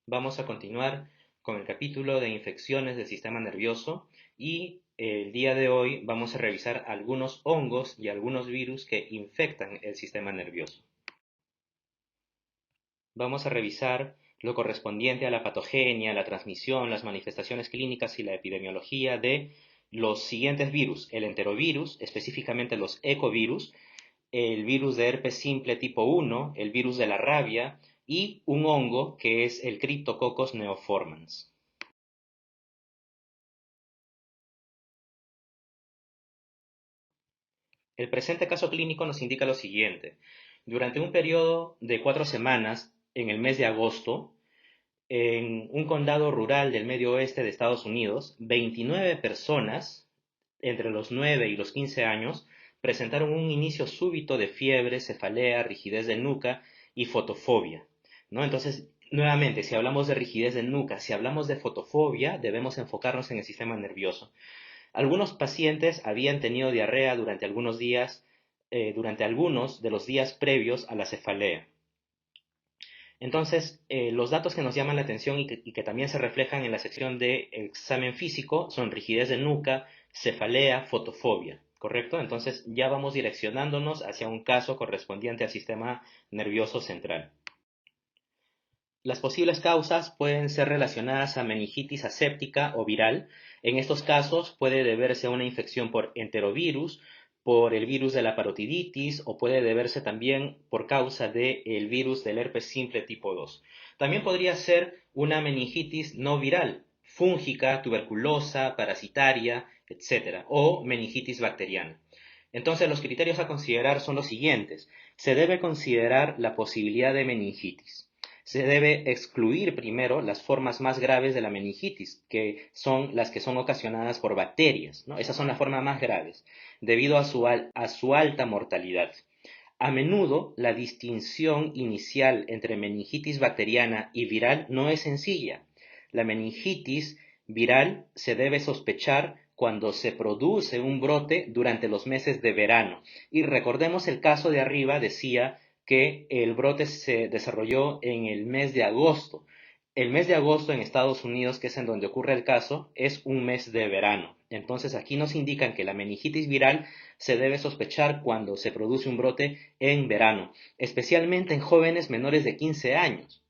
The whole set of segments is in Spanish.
Vamos a continuar con el capítulo de infecciones del sistema nervioso y el día de hoy vamos a revisar algunos hongos y algunos virus que infectan el sistema nervioso. Vamos a revisar lo correspondiente a la patogenia, la transmisión, las manifestaciones clínicas y la epidemiología de los siguientes virus: el enterovirus, específicamente los ecovirus, el virus de herpes simple tipo 1, el virus de la rabia y un hongo que es el Cryptococcus neoformans. El presente caso clínico nos indica lo siguiente. Durante un periodo de 4 semanas, en el mes de agosto, en un condado rural del medio oeste de Estados Unidos, 29 personas, entre los 9 y los 15 años, presentaron un inicio súbito de fiebre, cefalea, rigidez de nuca y fotofobia, ¿no? Entonces, nuevamente, si hablamos de rigidez de nuca, si hablamos de fotofobia, debemos enfocarnos en el sistema nervioso. Algunos pacientes habían tenido diarrea durante algunos de los días previos a la cefalea. Entonces, los datos que nos llaman la atención y que también se reflejan en la sección de examen físico son rigidez de nuca, cefalea, fotofobia, ¿correcto? Entonces, ya vamos direccionándonos hacia un caso correspondiente al sistema nervioso central. Las posibles causas pueden ser relacionadas a meningitis aséptica o viral. En estos casos puede deberse a una infección por enterovirus, por el virus de la parotiditis o puede deberse también por causa del virus del herpes simple tipo 2. También podría ser una meningitis no viral, fúngica, tuberculosa, parasitaria, etcétera, o meningitis bacteriana. Entonces, los criterios a considerar son los siguientes. Se debe considerar la posibilidad de meningitis. Se debe excluir primero las formas más graves de la meningitis, que son las que son ocasionadas por bacterias, ¿no? Esas son las formas más graves, debido a su alta mortalidad. A menudo, la distinción inicial entre meningitis bacteriana y viral no es sencilla. La meningitis viral se debe sospechar cuando se produce un brote durante los meses de verano. Y recordemos el caso de arriba, decía que el brote se desarrolló en el mes de agosto. El mes de agosto en Estados Unidos, que es en donde ocurre el caso, es un mes de verano. Entonces aquí nos indican que la meningitis viral se debe sospechar cuando se produce un brote en verano, especialmente en jóvenes menores de 15 años.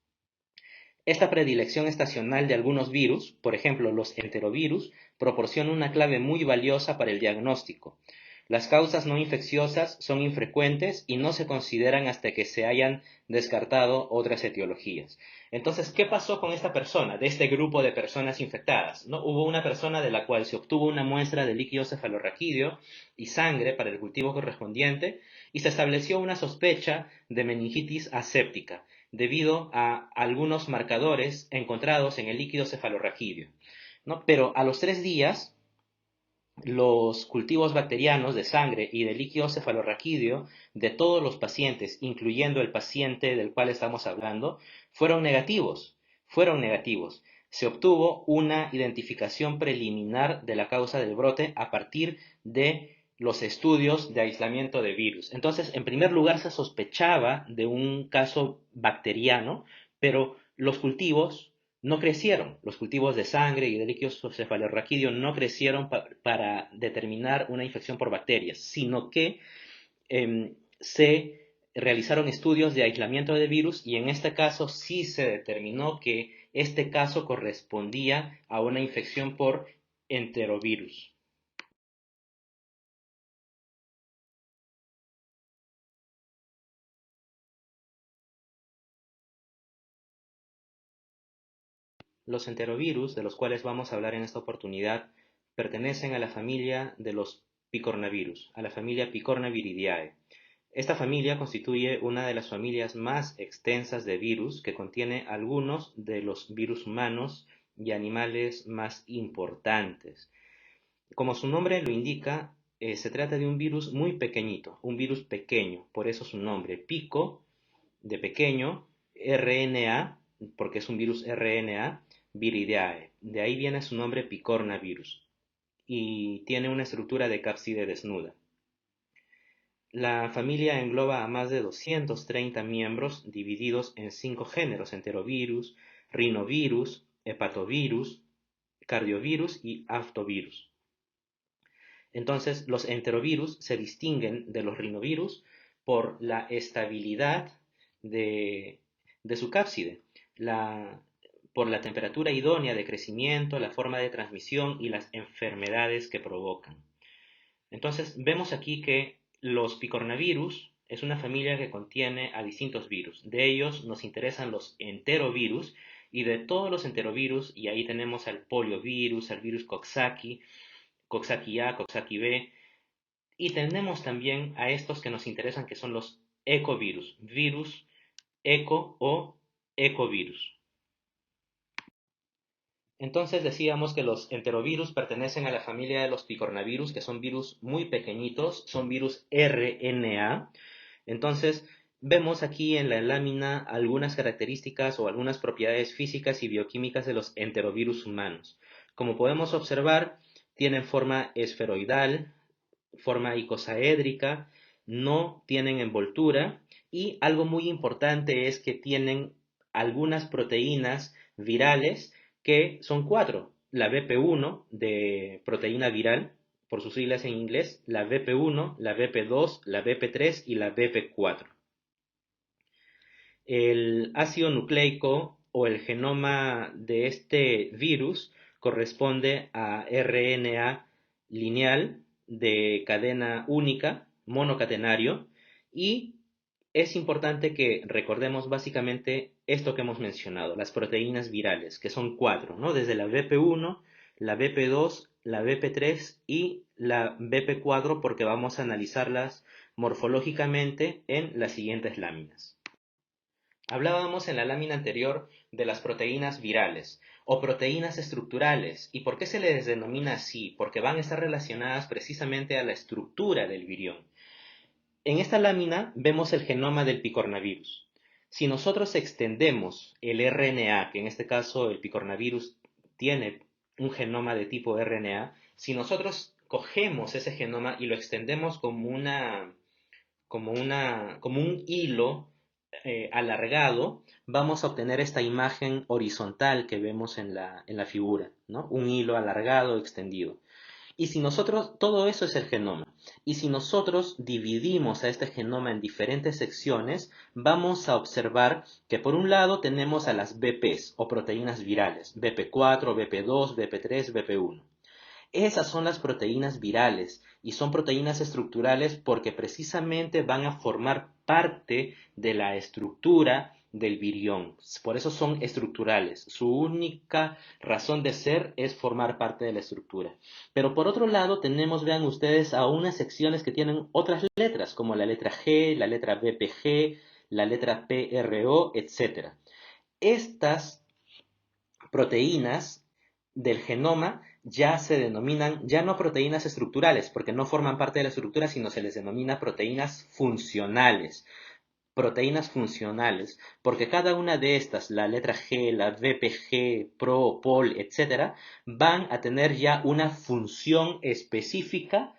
Esta predilección estacional de algunos virus, por ejemplo los enterovirus, proporciona una clave muy valiosa para el diagnóstico. Las causas no infecciosas son infrecuentes y no se consideran hasta que se hayan descartado otras etiologías. Entonces, ¿qué pasó con esta persona, de este grupo de personas infectadas? ¿No? Hubo una persona de la cual se obtuvo una muestra de líquido cefalorraquídeo y sangre para el cultivo correspondiente y se estableció una sospecha de meningitis aséptica debido a algunos marcadores encontrados en el líquido cefalorraquídeo, ¿no? Pero a los 3 días, los cultivos bacterianos de sangre y de líquido cefalorraquídeo de todos los pacientes, incluyendo el paciente del cual estamos hablando, fueron negativos. Fueron negativos. Se obtuvo una identificación preliminar de la causa del brote a partir de los estudios de aislamiento de virus. Entonces, en primer lugar, se sospechaba de un caso bacteriano, pero los cultivos no crecieron. Los cultivos de sangre y de líquidos cefalorraquídeo no crecieron para determinar una infección por bacterias, sino que se realizaron estudios de aislamiento de virus y en este caso sí se determinó que este caso correspondía a una infección por enterovirus. Los enterovirus, de los cuales vamos a hablar en esta oportunidad, pertenecen a la familia de los picornavirus, a la familia Picornaviridae. Esta familia constituye una de las familias más extensas de virus que contiene algunos de los virus humanos y animales más importantes. Como su nombre lo indica, se trata de un virus muy pequeñito, un virus pequeño, por eso su nombre, pico de pequeño, RNA, porque es un virus RNA, viridae. De ahí viene su nombre picornavirus y tiene una estructura de cápside desnuda. La familia engloba a más de 230 miembros divididos en 5 géneros: enterovirus, rinovirus, hepatovirus, cardiovirus y aftovirus. Entonces, los enterovirus se distinguen de los rinovirus por la estabilidad de, de su cápside, la- por la temperatura idónea de crecimiento, la forma de transmisión y las enfermedades que provocan. Entonces, vemos aquí que los picornavirus es una familia que contiene a distintos virus. De ellos nos interesan los enterovirus, y de todos los enterovirus, y ahí tenemos al poliovirus, al virus Coxsackie, Coxsackie A, Coxsackie B, y tenemos también a estos que nos interesan, que son los ecovirus, virus eco o ecovirus. Entonces decíamos que los enterovirus pertenecen a la familia de los picornavirus, que son virus muy pequeñitos, son virus RNA. Entonces vemos aquí en la lámina algunas características o algunas propiedades físicas y bioquímicas de los enterovirus humanos. Como podemos observar, tienen forma esferoidal, forma icosaédrica, no tienen envoltura, y algo muy importante es que tienen algunas proteínas virales, que son cuatro: la BP1 de proteína viral, por sus siglas en inglés, la BP1, la BP2, la BP3 y la BP4. El ácido nucleico o el genoma de este virus corresponde a RNA lineal de cadena única, monocatenario, y es importante que recordemos básicamente esto que hemos mencionado: las proteínas virales, que son cuatro, ¿no? Desde la BP1, la BP2, la BP3 y la BP4, porque vamos a analizarlas morfológicamente en las siguientes láminas. Hablábamos en la lámina anterior de las proteínas virales o proteínas estructurales. ¿Y por qué se les denomina así? Porque van a estar relacionadas precisamente a la estructura del virión. En esta lámina vemos el genoma del picornavirus. Si nosotros extendemos el RNA, que en este caso el picornavirus tiene un genoma de tipo RNA, si nosotros cogemos ese genoma y lo extendemos como un hilo alargado, vamos a obtener esta imagen horizontal que vemos en la figura, ¿no? Un hilo alargado, extendido. Y si nosotros, todo eso es el genoma, y si nosotros dividimos a este genoma en diferentes secciones, vamos a observar que por un lado tenemos a las BPs o proteínas virales: BP4, BP2, BP3, BP1. Esas son las proteínas virales, y son proteínas estructurales porque precisamente van a formar parte de la estructura del virión. Por eso son estructurales. Su única razón de ser es formar parte de la estructura. Pero por otro lado tenemos, vean ustedes, a unas secciones que tienen otras letras, como la letra G, la letra BPG, la letra PRO, etc. Estas proteínas del genoma ya se denominan, ya no proteínas estructurales, porque no forman parte de la estructura, sino se les denomina proteínas funcionales. Proteínas funcionales, porque cada una de estas, la letra G, la VPG, PRO, POL, etcétera, van a tener ya una función específica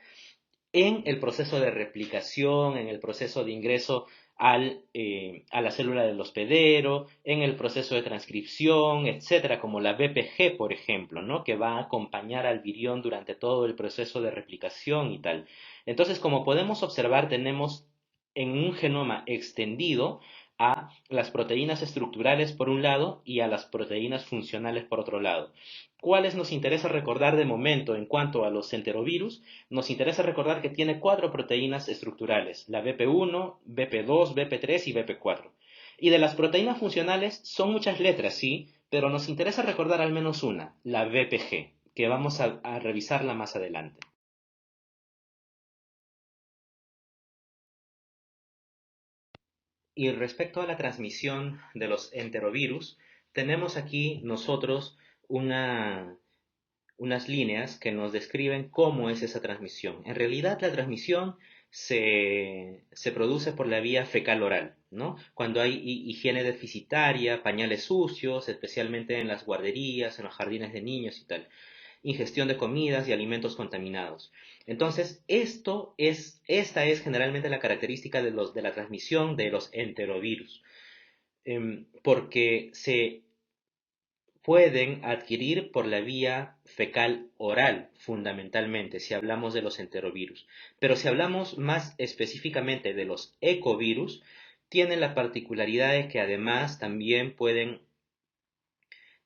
en el proceso de replicación, en el proceso de ingreso a la célula del hospedero, en el proceso de transcripción, etcétera, como la BPG, por ejemplo, ¿no? Que va a acompañar al virión durante todo el proceso de replicación y tal. Entonces, como podemos observar, tenemos en un genoma extendido a las proteínas estructurales por un lado y a las proteínas funcionales por otro lado. ¿Cuáles nos interesa recordar de momento en cuanto a los enterovirus? Nos interesa recordar que tiene cuatro proteínas estructurales: la BP1, BP2, BP3 y BP4. Y de las proteínas funcionales son muchas letras, sí, pero nos interesa recordar al menos una: la BPG, que vamos a revisarla más adelante. Y respecto a la transmisión de los enterovirus, tenemos aquí nosotros una, unas líneas que nos describen cómo es esa transmisión. En realidad, la transmisión se produce por la vía fecal-oral, ¿no? Cuando hay higiene deficitaria, pañales sucios, especialmente en las guarderías, en los jardines de niños y tal. ingestión de comidas y alimentos contaminados. Entonces, esta es generalmente la característica de la transmisión de los enterovirus, porque se pueden adquirir por la vía fecal oral, fundamentalmente, si hablamos de los enterovirus. Pero si hablamos más específicamente de los ecovirus, tienen la particularidad de que además también pueden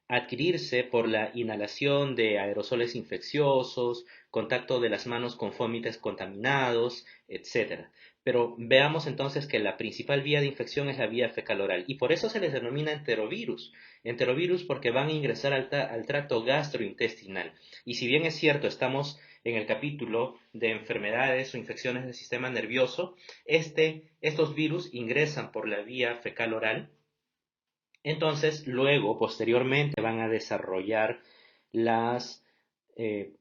adquirirse por la inhalación de aerosoles infecciosos, contacto de las manos con fómites contaminados, etcétera. Pero veamos entonces que la principal vía de infección es la vía fecal oral y por eso se les denomina enterovirus. Enterovirus porque van a ingresar al tracto gastrointestinal. Y si bien es cierto, estamos en el capítulo de enfermedades o infecciones del sistema nervioso, estos virus ingresan por la vía fecal oral. Entonces, luego, posteriormente, van a desarrollar las, eh,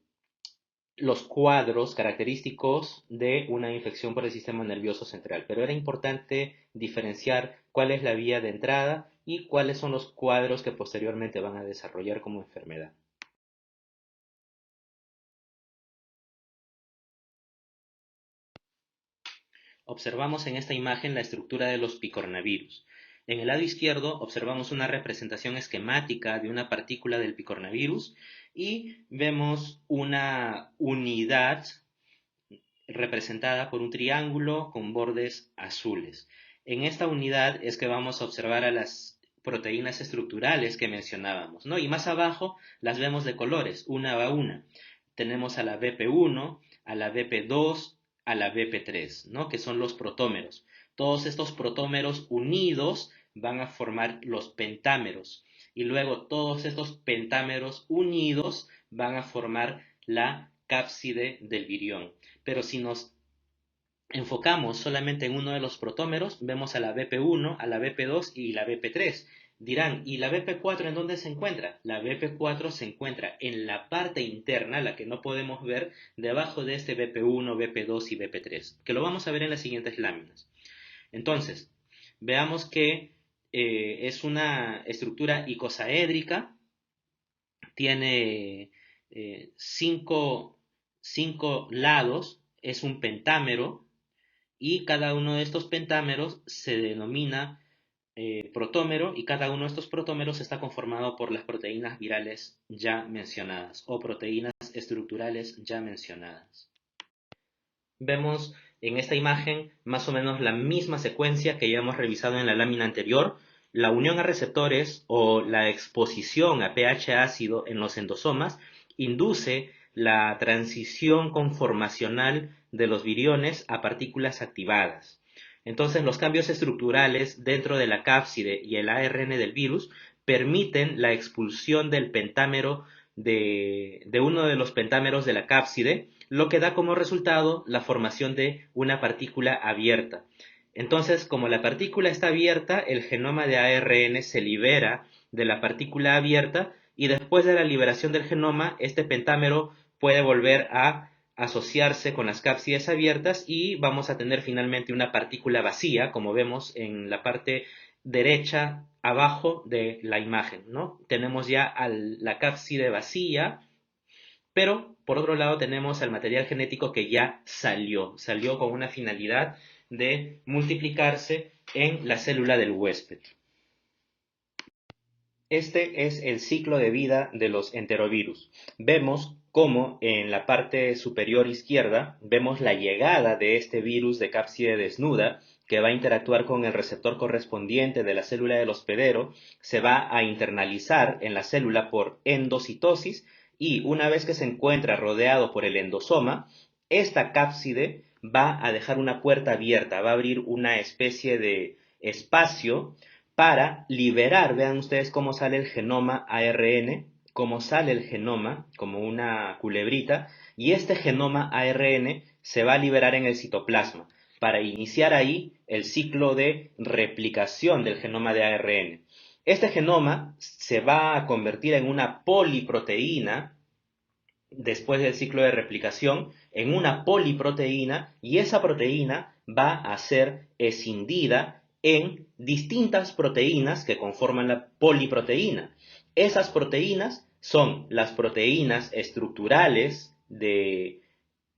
los cuadros característicos de una infección por el sistema nervioso central. Pero era importante diferenciar cuál es la vía de entrada y cuáles son los cuadros que posteriormente van a desarrollar como enfermedad. Observamos en esta imagen la estructura de los picornavirus. En el lado izquierdo observamos una representación esquemática de una partícula del picornavirus y vemos una unidad representada por un triángulo con bordes azules. En esta unidad es que vamos a observar a las proteínas estructurales que mencionábamos, ¿no? Y más abajo las vemos de colores, una a una. Tenemos a la BP1, a la BP2, a la BP3, ¿no? Que son los protómeros. Todos estos protómeros unidos van a formar los pentámeros. Y luego todos estos pentámeros unidos van a formar la cápside del virión. Pero si nos enfocamos solamente en uno de los protómeros, vemos a la BP1, a la BP2 y la BP3. Dirán, ¿y la BP4 en dónde se encuentra? La BP4 se encuentra en la parte interna, la que no podemos ver, debajo de este BP1, BP2 y BP3, que lo vamos a ver en las siguientes láminas. Entonces, veamos que es una estructura icosaédrica, tiene cinco lados, es un pentámero, y cada uno de estos pentámeros se denomina protómero y cada uno de estos protómeros está conformado por las proteínas virales ya mencionadas o proteínas estructurales ya mencionadas. Vemos en esta imagen más o menos la misma secuencia que ya hemos revisado en la lámina anterior. La unión a receptores o la exposición a pH ácido en los endosomas induce la transición conformacional de los viriones a partículas activadas. Entonces, los cambios estructurales dentro de la cápside y el ARN del virus permiten la expulsión del pentámero de uno de los pentámeros de la cápside, lo que da como resultado la formación de una partícula abierta. Entonces, como la partícula está abierta, el genoma de ARN se libera de la partícula abierta y después de la liberación del genoma, este pentámero puede volver a asociarse con las cápsides abiertas y vamos a tener finalmente una partícula vacía, como vemos en la parte derecha abajo de la imagen, ¿no? Tenemos ya la cápside vacía, pero por otro lado tenemos al material genético que ya salió con una finalidad de multiplicarse en la célula del huésped. Este es el ciclo de vida de los enterovirus. Vemos cómo en la parte superior izquierda vemos la llegada de este virus de cápside desnuda que va a interactuar con el receptor correspondiente de la célula del hospedero, se va a internalizar en la célula por endocitosis y una vez que se encuentra rodeado por el endosoma, esta cápside va a dejar una puerta abierta, va a abrir una especie de espacio para liberar, vean ustedes cómo sale el genoma ARN, cómo sale el genoma como una culebrita, y este genoma ARN se va a liberar en el citoplasma para iniciar ahí el ciclo de replicación del genoma de ARN. Este genoma se va a convertir en una poliproteína después del ciclo de replicación, en una poliproteína, y esa proteína va a ser escindida en distintas proteínas que conforman la poliproteína. Esas proteínas son las proteínas estructurales de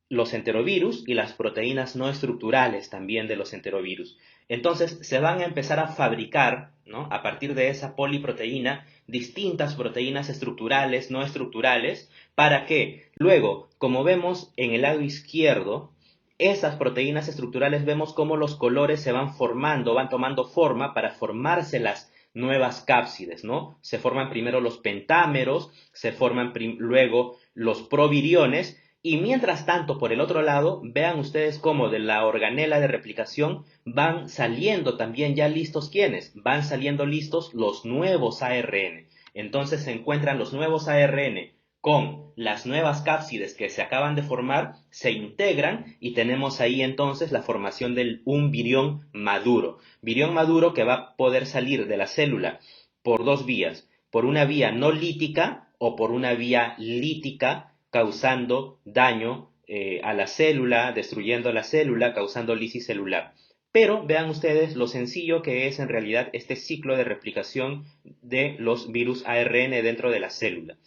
los enterovirus y las proteínas no estructurales también de los enterovirus. Entonces se van a empezar a fabricar, ¿no?, a partir de esa poliproteína, distintas proteínas estructurales, no estructurales, para que luego, como vemos en el lado izquierdo, esas proteínas estructurales vemos cómo los colores se van formando, van tomando forma para formarse las nuevas cápsides, ¿no? Se forman primero los pentámeros, se forman luego los proviriones, y mientras tanto, por el otro lado, vean ustedes cómo de la organela de replicación van saliendo también ya listos, ¿quiénes? Van saliendo listos los nuevos ARN. Entonces se encuentran los nuevos ARN con las nuevas cápsides que se acaban de formar, se integran y tenemos ahí entonces la formación de un virión maduro. Virión maduro que va a poder salir de la célula por dos vías, por una vía no lítica o por una vía lítica, causando daño a la célula, destruyendo la célula, causando lisis celular. Pero vean ustedes lo sencillo que es en realidad este ciclo de replicación de los virus ARN dentro de la célula.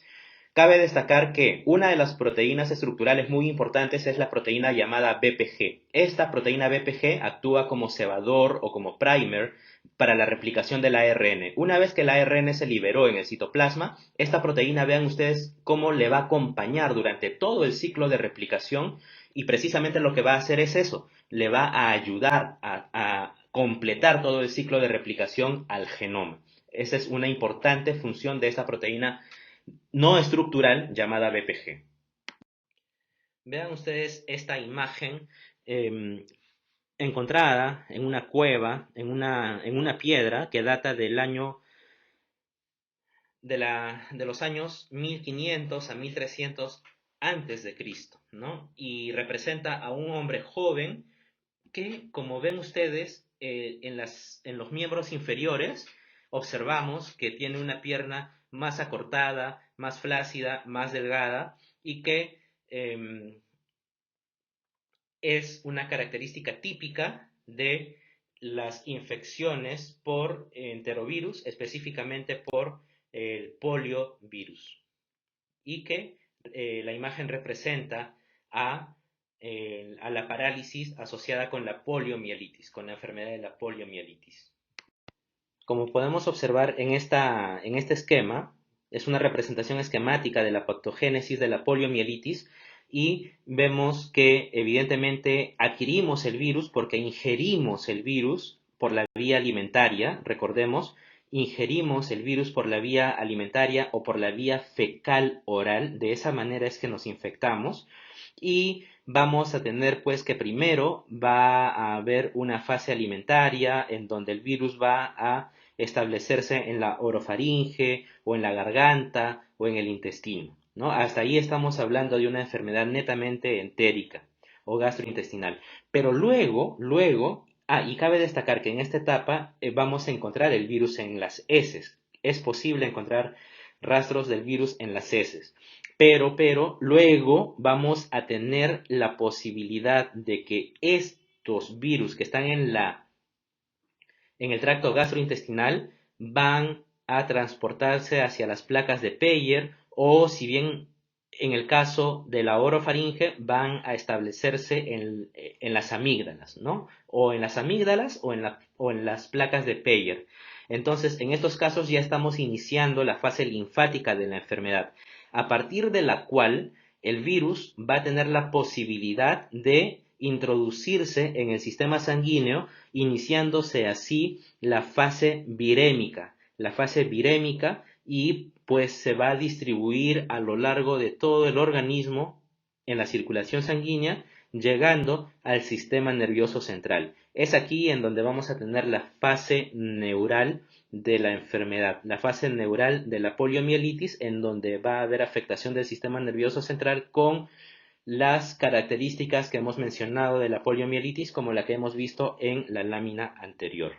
Cabe destacar que una de las proteínas estructurales muy importantes es la proteína llamada BPG. Esta proteína BPG actúa como cebador o como primer para la replicación del ARN. Una vez que el ARN se liberó en el citoplasma, esta proteína, vean ustedes cómo le va a acompañar durante todo el ciclo de replicación, y precisamente lo que va a hacer es eso, le va a ayudar a completar todo el ciclo de replicación al genoma. Esa es una importante función de esta proteína no estructural llamada BPG. Vean ustedes esta imagen encontrada en una cueva, en una piedra que data del año de los años 1500 a 1300 antes de Cristo, ¿no? Y representa a un hombre joven que, como ven ustedes, en los miembros inferiores observamos que tiene una pierna más acortada, más flácida, más delgada, y que es una característica típica de las infecciones por enterovirus, específicamente por el poliovirus, y que la imagen representa a la parálisis asociada con la poliomielitis, con la enfermedad de la poliomielitis. Como podemos observar en este esquema, es una representación esquemática de la patogénesis de la poliomielitis, y vemos que evidentemente adquirimos el virus porque ingerimos el virus por la vía alimentaria. Recordemos, ingerimos el virus por la vía alimentaria o por la vía fecal oral. De esa manera es que nos infectamos, y vamos a tener pues que primero va a haber una fase alimentaria en donde el virus va a establecerse en la orofaringe o en la garganta o en el intestino, ¿no? Hasta ahí estamos hablando de una enfermedad netamente entérica o gastrointestinal. Pero luego, y cabe destacar que en esta etapa vamos a encontrar el virus en las heces. Es posible encontrar rastros del virus en las heces. Pero luego vamos a tener la posibilidad de que estos virus que están en el tracto gastrointestinal van a transportarse hacia las placas de Peyer, o si bien en el caso de la orofaringe van a establecerse en las amígdalas, ¿no? O en las amígdalas o en las placas de Peyer. Entonces, en estos casos ya estamos iniciando la fase linfática de la enfermedad, a partir de la cual el virus va a tener la posibilidad de introducirse en el sistema sanguíneo, iniciándose así la fase virémica. Y pues se va a distribuir a lo largo de todo el organismo en la circulación sanguínea, llegando al sistema nervioso central. Es aquí en donde vamos a tener la fase neural de la enfermedad, la fase neural de la poliomielitis, en donde va a haber afectación del sistema nervioso central con las características que hemos mencionado de la poliomielitis, como la que hemos visto en la lámina anterior.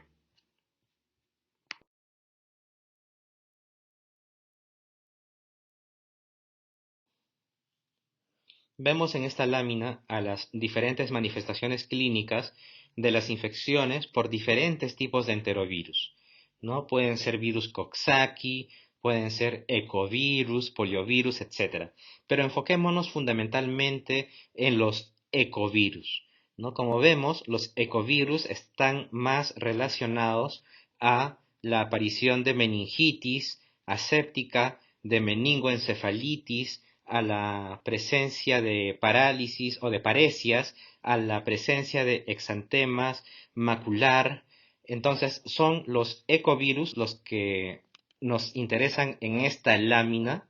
Vemos en esta lámina a las diferentes manifestaciones clínicas de las infecciones por diferentes tipos de enterovirus, ¿no? Pueden ser virus Coxsackie, pueden ser ecovirus, poliovirus, etcétera. Pero enfoquémonos fundamentalmente en los ecovirus, ¿no? Como vemos, los ecovirus están más relacionados a la aparición de meningitis aséptica, de meningoencefalitis, a la presencia de parálisis o de paresias, a la presencia de exantemas macular. Entonces, son los ecovirus los que nos interesan en esta lámina,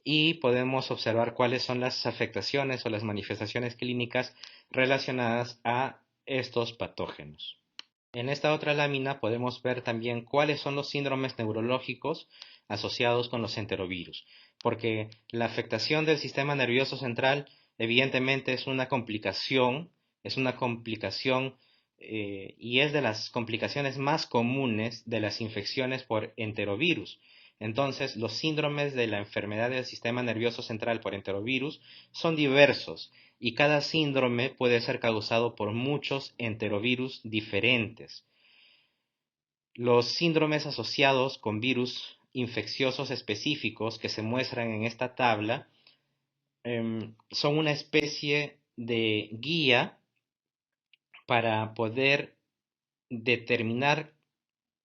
y podemos observar cuáles son las afectaciones o las manifestaciones clínicas relacionadas a estos patógenos. En esta otra lámina podemos ver también cuáles son los síndromes neurológicos asociados con los enterovirus, porque la afectación del sistema nervioso central evidentemente es una complicación y es de las complicaciones más comunes de las infecciones por enterovirus. Entonces, los síndromes de la enfermedad del sistema nervioso central por enterovirus son diversos y cada síndrome puede ser causado por muchos enterovirus diferentes. Los síndromes asociados con virus infecciosos específicos que se muestran en esta tabla son una especie de guía para poder determinar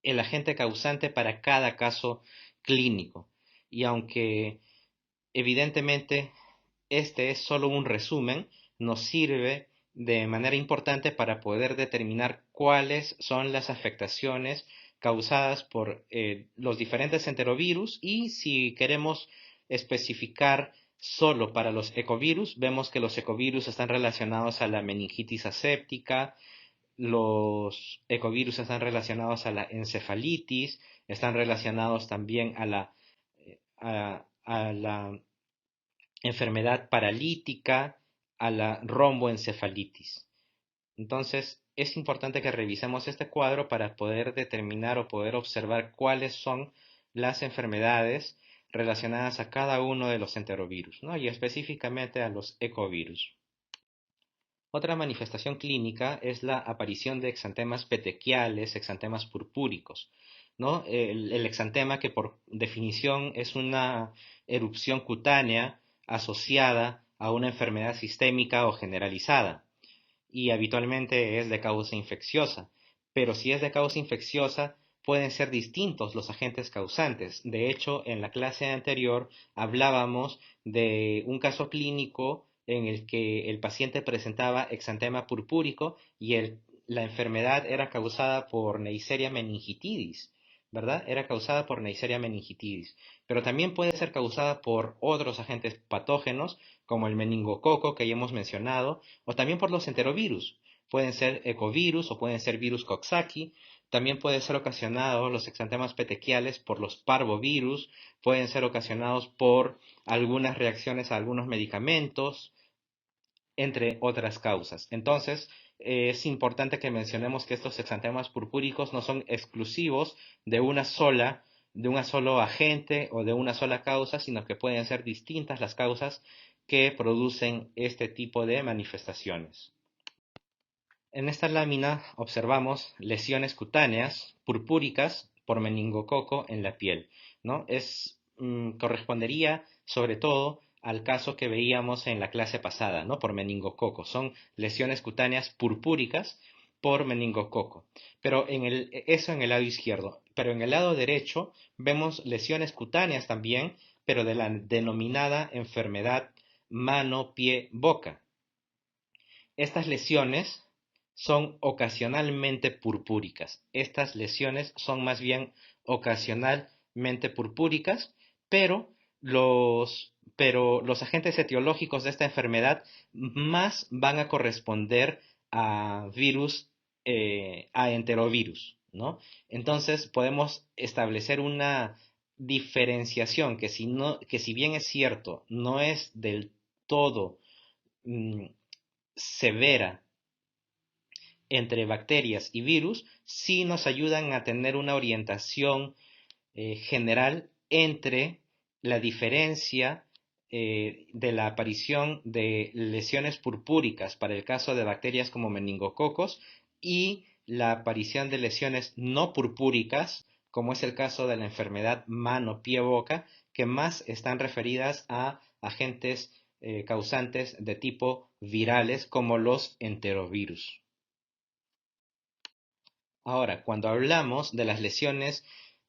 el agente causante para cada caso clínico. Y aunque evidentemente este es solo un resumen, nos sirve de manera importante para poder determinar cuáles son las afectaciones causadas por los diferentes enterovirus, y si queremos especificar solo para los ecovirus, vemos que los ecovirus están relacionados a la meningitis aséptica, los ecovirus están relacionados a la encefalitis, están relacionados también a la enfermedad paralítica, a la romboencefalitis. Entonces, es importante que revisemos este cuadro para poder determinar o poder observar cuáles son las enfermedades relacionadas a cada uno de los enterovirus, ¿no? Y específicamente a los ecovirus. Otra manifestación clínica es la aparición de exantemas petequiales, exantemas purpúricos, ¿no? El exantema, que por definición es una erupción cutánea asociada a una enfermedad sistémica o generalizada, y habitualmente es de causa infecciosa. Pero si es de causa infecciosa, pueden ser distintos los agentes causantes. De hecho, en la clase anterior hablábamos de un caso clínico en el que el paciente presentaba exantema purpúrico y la enfermedad era causada por Neisseria meningitidis, ¿verdad? Era causada por Neisseria meningitidis. Pero también puede ser causada por otros agentes patógenos, como el meningococo que ya hemos mencionado, o también por los enterovirus. Pueden ser ecovirus o pueden ser virus Coxsackie. También puede ser ocasionado los exantemas petequiales por los parvovirus. Pueden ser ocasionados por algunas reacciones a algunos medicamentos, entre otras causas. Entonces, es importante que mencionemos que estos exantemas purpúricos no son exclusivos de un solo agente o de una sola causa, sino que pueden ser distintas las causas que producen este tipo de manifestaciones. En esta lámina observamos lesiones cutáneas purpúricas por meningococo en la piel, ¿no? Correspondería sobre todo al caso que veíamos en la clase pasada, ¿no? Por meningococo. Son lesiones cutáneas purpúricas por meningococo. Pero eso en el lado izquierdo. Pero en el lado derecho vemos lesiones cutáneas también, pero de la denominada enfermedad mano-pie-boca. Estas lesiones son ocasionalmente purpúricas. Estas lesiones son más bien ocasionalmente purpúricas, pero los agentes etiológicos de esta enfermedad más van a corresponder a virus, a enterovirus, ¿no? Entonces podemos establecer una diferenciación que si bien es cierto, no es del todo mm, severa entre bacterias y virus, sí nos ayudan a tener una orientación general entre la diferencia de la aparición de lesiones purpúricas para el caso de bacterias como meningococos y la aparición de lesiones no purpúricas como es el caso de la enfermedad mano-pie-boca, que más están referidas a agentes causantes de tipo virales como los enterovirus. Ahora, cuando hablamos de las lesiones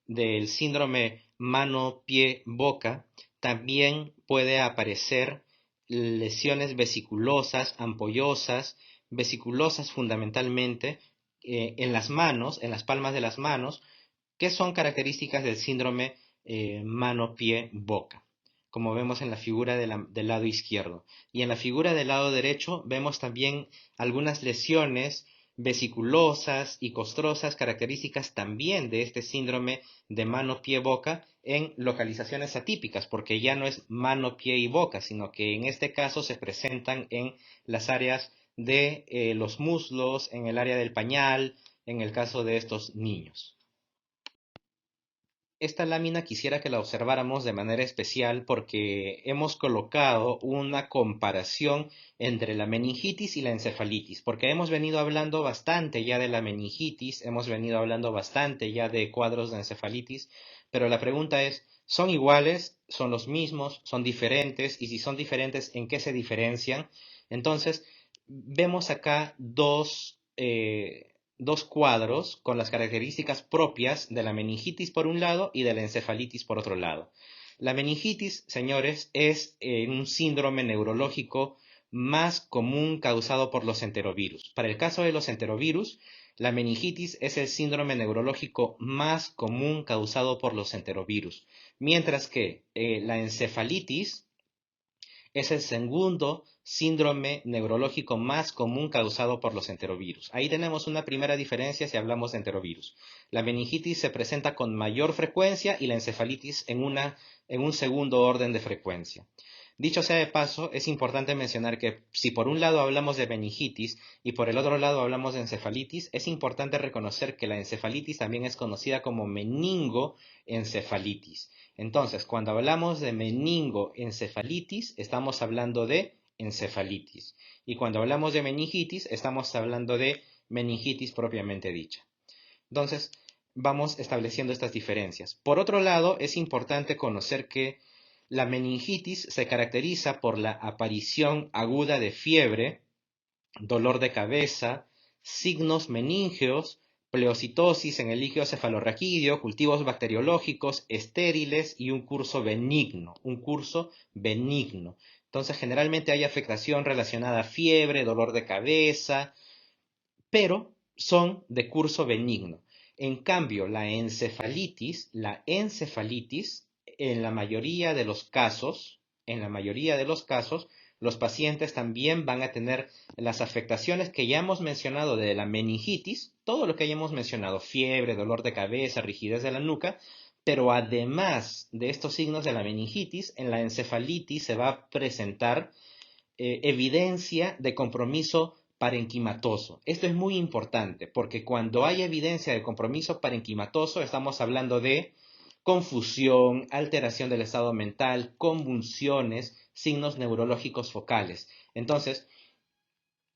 del síndrome mano-pie-boca, también puede aparecer lesiones vesiculosas, ampollosas, vesiculosas fundamentalmente en las manos, en las palmas de las manos, que son características del síndrome mano-pie-boca, como vemos en la figura del lado izquierdo. Y en la figura del lado derecho vemos también algunas lesiones vesiculosas y costrosas, características también de este síndrome de mano, pie, boca, en localizaciones atípicas, porque ya no es mano, pie y boca, sino que en este caso se presentan en las áreas de los muslos, en el área del pañal, en el caso de estos niños. Esta lámina quisiera que la observáramos de manera especial porque hemos colocado una comparación entre la meningitis y la encefalitis, porque hemos venido hablando bastante ya de la meningitis, hemos venido hablando bastante ya de cuadros de encefalitis, pero la pregunta es, ¿son iguales? ¿Son los mismos? ¿Son diferentes? Y si son diferentes, ¿en qué se diferencian? Entonces, vemos acá dos cuadros con las características propias de la meningitis por un lado y de la encefalitis por otro lado. La meningitis, señores, es un síndrome neurológico más común causado por los enterovirus. Para el caso de los enterovirus, la meningitis es el síndrome neurológico más común causado por los enterovirus, mientras que la encefalitis es el segundo síndrome neurológico más común causado por los enterovirus. Ahí tenemos una primera diferencia si hablamos de enterovirus. La meningitis se presenta con mayor frecuencia y la encefalitis en un segundo orden de frecuencia. Dicho sea de paso, es importante mencionar que si por un lado hablamos de meningitis y por el otro lado hablamos de encefalitis, es importante reconocer que la encefalitis también es conocida como meningoencefalitis. Entonces, cuando hablamos de meningoencefalitis, estamos hablando de encefalitis. Y cuando hablamos de meningitis, estamos hablando de meningitis propiamente dicha. Entonces, vamos estableciendo estas diferencias. Por otro lado, es importante conocer que la meningitis se caracteriza por la aparición aguda de fiebre, dolor de cabeza, signos meníngeos, pleocitosis en el líquido cefalorraquídeo, cultivos bacteriológicos, estériles y un curso benigno. Entonces, generalmente hay afectación relacionada a fiebre, dolor de cabeza, pero son de curso benigno. En cambio, la encefalitis, en la mayoría de los casos, los pacientes también van a tener las afectaciones que ya hemos mencionado de la meningitis, todo lo que ya hemos mencionado, fiebre, dolor de cabeza, rigidez de la nuca, pero además de estos signos de la meningitis, en la encefalitis se va a presentar evidencia de compromiso parenquimatoso. Esto es muy importante porque cuando hay evidencia de compromiso parenquimatoso estamos hablando de confusión, alteración del estado mental, convulsiones, signos neurológicos focales. Entonces,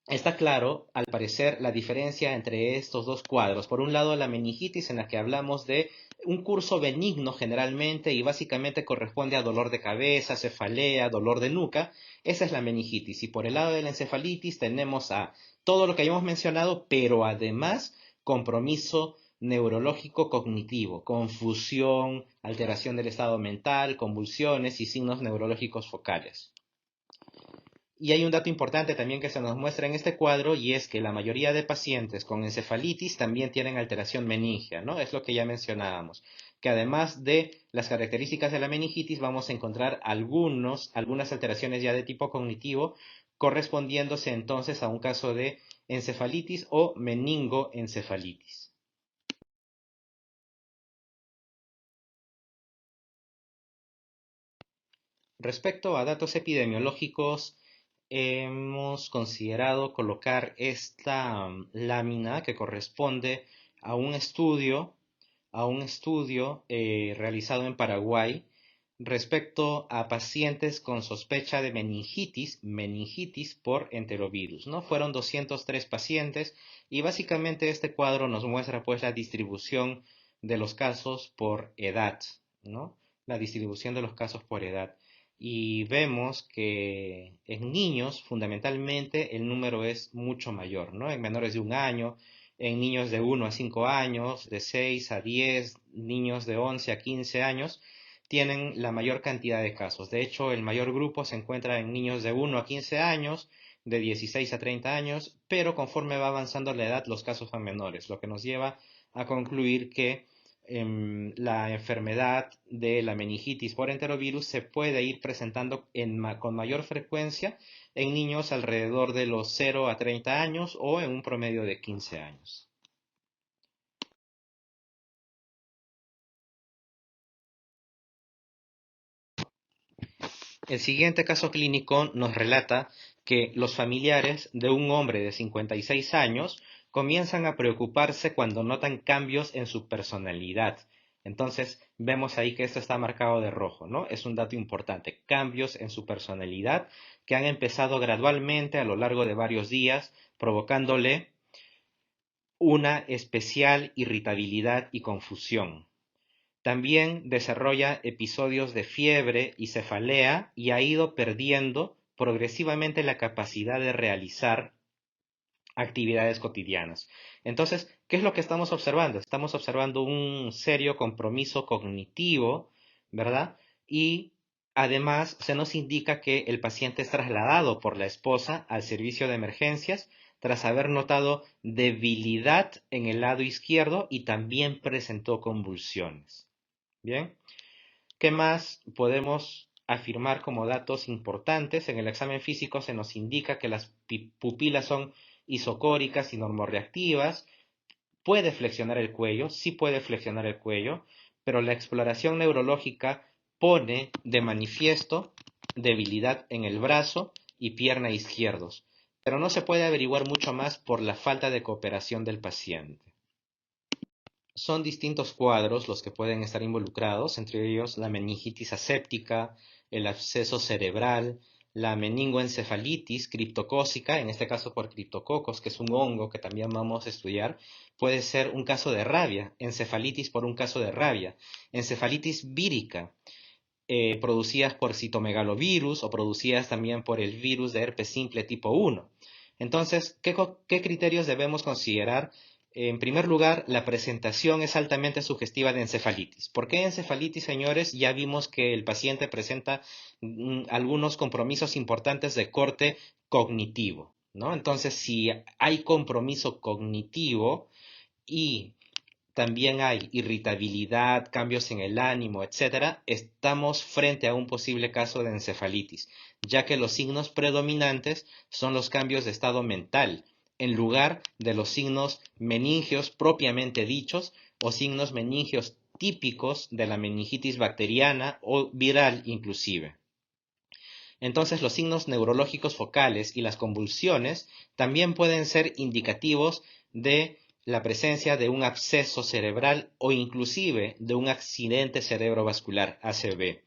está claro, al parecer, la diferencia entre estos dos cuadros. Por un lado, la meningitis, en la que hablamos de un curso benigno generalmente y básicamente corresponde a dolor de cabeza, cefalea, dolor de nuca. Esa es la meningitis. Y por el lado de la encefalitis tenemos a todo lo que hayamos mencionado, pero además compromiso neurológico cognitivo, confusión, alteración del estado mental, convulsiones y signos neurológicos focales. Y hay un dato importante también que se nos muestra en este cuadro y es que la mayoría de pacientes con encefalitis también tienen alteración meningea, ¿no? Es lo que ya mencionábamos, que además de las características de la meningitis vamos a encontrar algunas alteraciones ya de tipo cognitivo correspondiéndose entonces a un caso de encefalitis o meningoencefalitis. Respecto a datos epidemiológicos, hemos considerado colocar esta lámina que corresponde a un estudio realizado en Paraguay respecto a pacientes con sospecha de meningitis por enterovirus, ¿no? Fueron 203 pacientes y básicamente este cuadro nos muestra pues la distribución de los casos por edad, ¿no? La distribución de los casos por edad. Y vemos que en niños, fundamentalmente, el número es mucho mayor, ¿no? En menores de 1 año, en niños de 1 a 5 años, de 6 a 10, niños de 11 a 15 años, tienen la mayor cantidad de casos. De hecho, el mayor grupo se encuentra en niños de 1 a 15 años, de 16 a 30 años, pero conforme va avanzando la edad, los casos son menores, lo que nos lleva a concluir que la enfermedad de la meningitis por enterovirus se puede ir presentando con mayor frecuencia en niños alrededor de los 0 a 30 años o en un promedio de 15 años. El siguiente caso clínico nos relata que los familiares de un hombre de 56 años comienzan a preocuparse cuando notan cambios en su personalidad. Entonces, vemos ahí que esto está marcado de rojo, ¿no? Es un dato importante. Cambios en su personalidad que han empezado gradualmente a lo largo de varios días, provocándole una especial irritabilidad y confusión. También desarrolla episodios de fiebre y cefalea y ha ido perdiendo progresivamente la capacidad de realizar actividades cotidianas. Entonces, ¿qué es lo que estamos observando? Estamos observando un serio compromiso cognitivo, ¿verdad? Y además se nos indica que el paciente es trasladado por la esposa al servicio de emergencias tras haber notado debilidad en el lado izquierdo y también presentó convulsiones. Bien, ¿qué más podemos afirmar como datos importantes? En el examen físico se nos indica que las pupilas son isocóricas y normorreactivas. Puede flexionar el cuello, sí puede flexionar el cuello, pero la exploración neurológica pone de manifiesto debilidad en el brazo y pierna izquierdos, pero no se puede averiguar mucho más por la falta de cooperación del paciente. Son distintos cuadros los que pueden estar involucrados, entre ellos la meningitis aséptica, el absceso cerebral, la meningoencefalitis criptocócica, en este caso por criptococos, que es un hongo que también vamos a estudiar. Puede ser un caso de rabia, encefalitis por un caso de rabia, encefalitis vírica, producidas por citomegalovirus o producidas también por el virus de herpes simple tipo 1. Entonces, ¿qué criterios debemos considerar? En primer lugar, la presentación es altamente sugestiva de encefalitis. ¿Por qué encefalitis, señores? Ya vimos que el paciente presenta algunos compromisos importantes de corte cognitivo, ¿no? Entonces, si hay compromiso cognitivo y también hay irritabilidad, cambios en el ánimo, etcétera, estamos frente a un posible caso de encefalitis, ya que los signos predominantes son los cambios de estado mental, en lugar de los signos meningios propiamente dichos o signos meningios típicos de la meningitis bacteriana o viral inclusive. Entonces los signos neurológicos focales y las convulsiones también pueden ser indicativos de la presencia de un absceso cerebral o inclusive de un accidente cerebrovascular, ACV.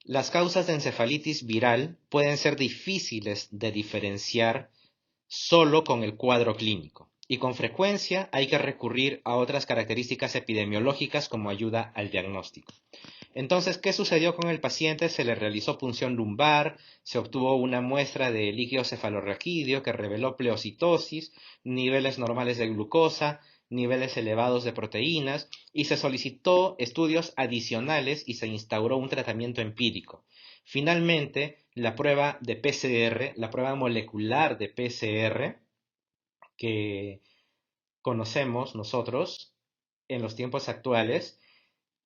Las causas de encefalitis viral pueden ser difíciles de diferenciar solo con el cuadro clínico y con frecuencia hay que recurrir a otras características epidemiológicas como ayuda al diagnóstico. Entonces, ¿qué sucedió con el paciente? Se le realizó punción lumbar, se obtuvo una muestra de líquido cefalorraquídeo que reveló pleocitosis, niveles normales de glucosa, niveles elevados de proteínas y se solicitó estudios adicionales y se instauró un tratamiento empírico. Finalmente, la prueba de PCR, la prueba molecular de PCR que conocemos nosotros en los tiempos actuales,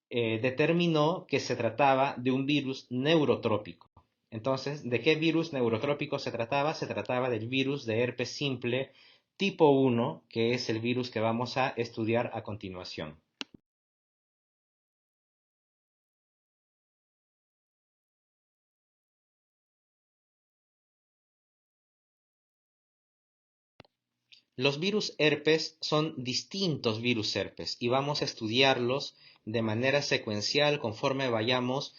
determinó que se trataba de un virus neurotrópico. Entonces, ¿de qué virus neurotrópico se trataba? Se trataba del virus de herpes simple tipo 1, que es el virus que vamos a estudiar a continuación. Los virus herpes son distintos virus herpes y vamos a estudiarlos de manera secuencial conforme vayamos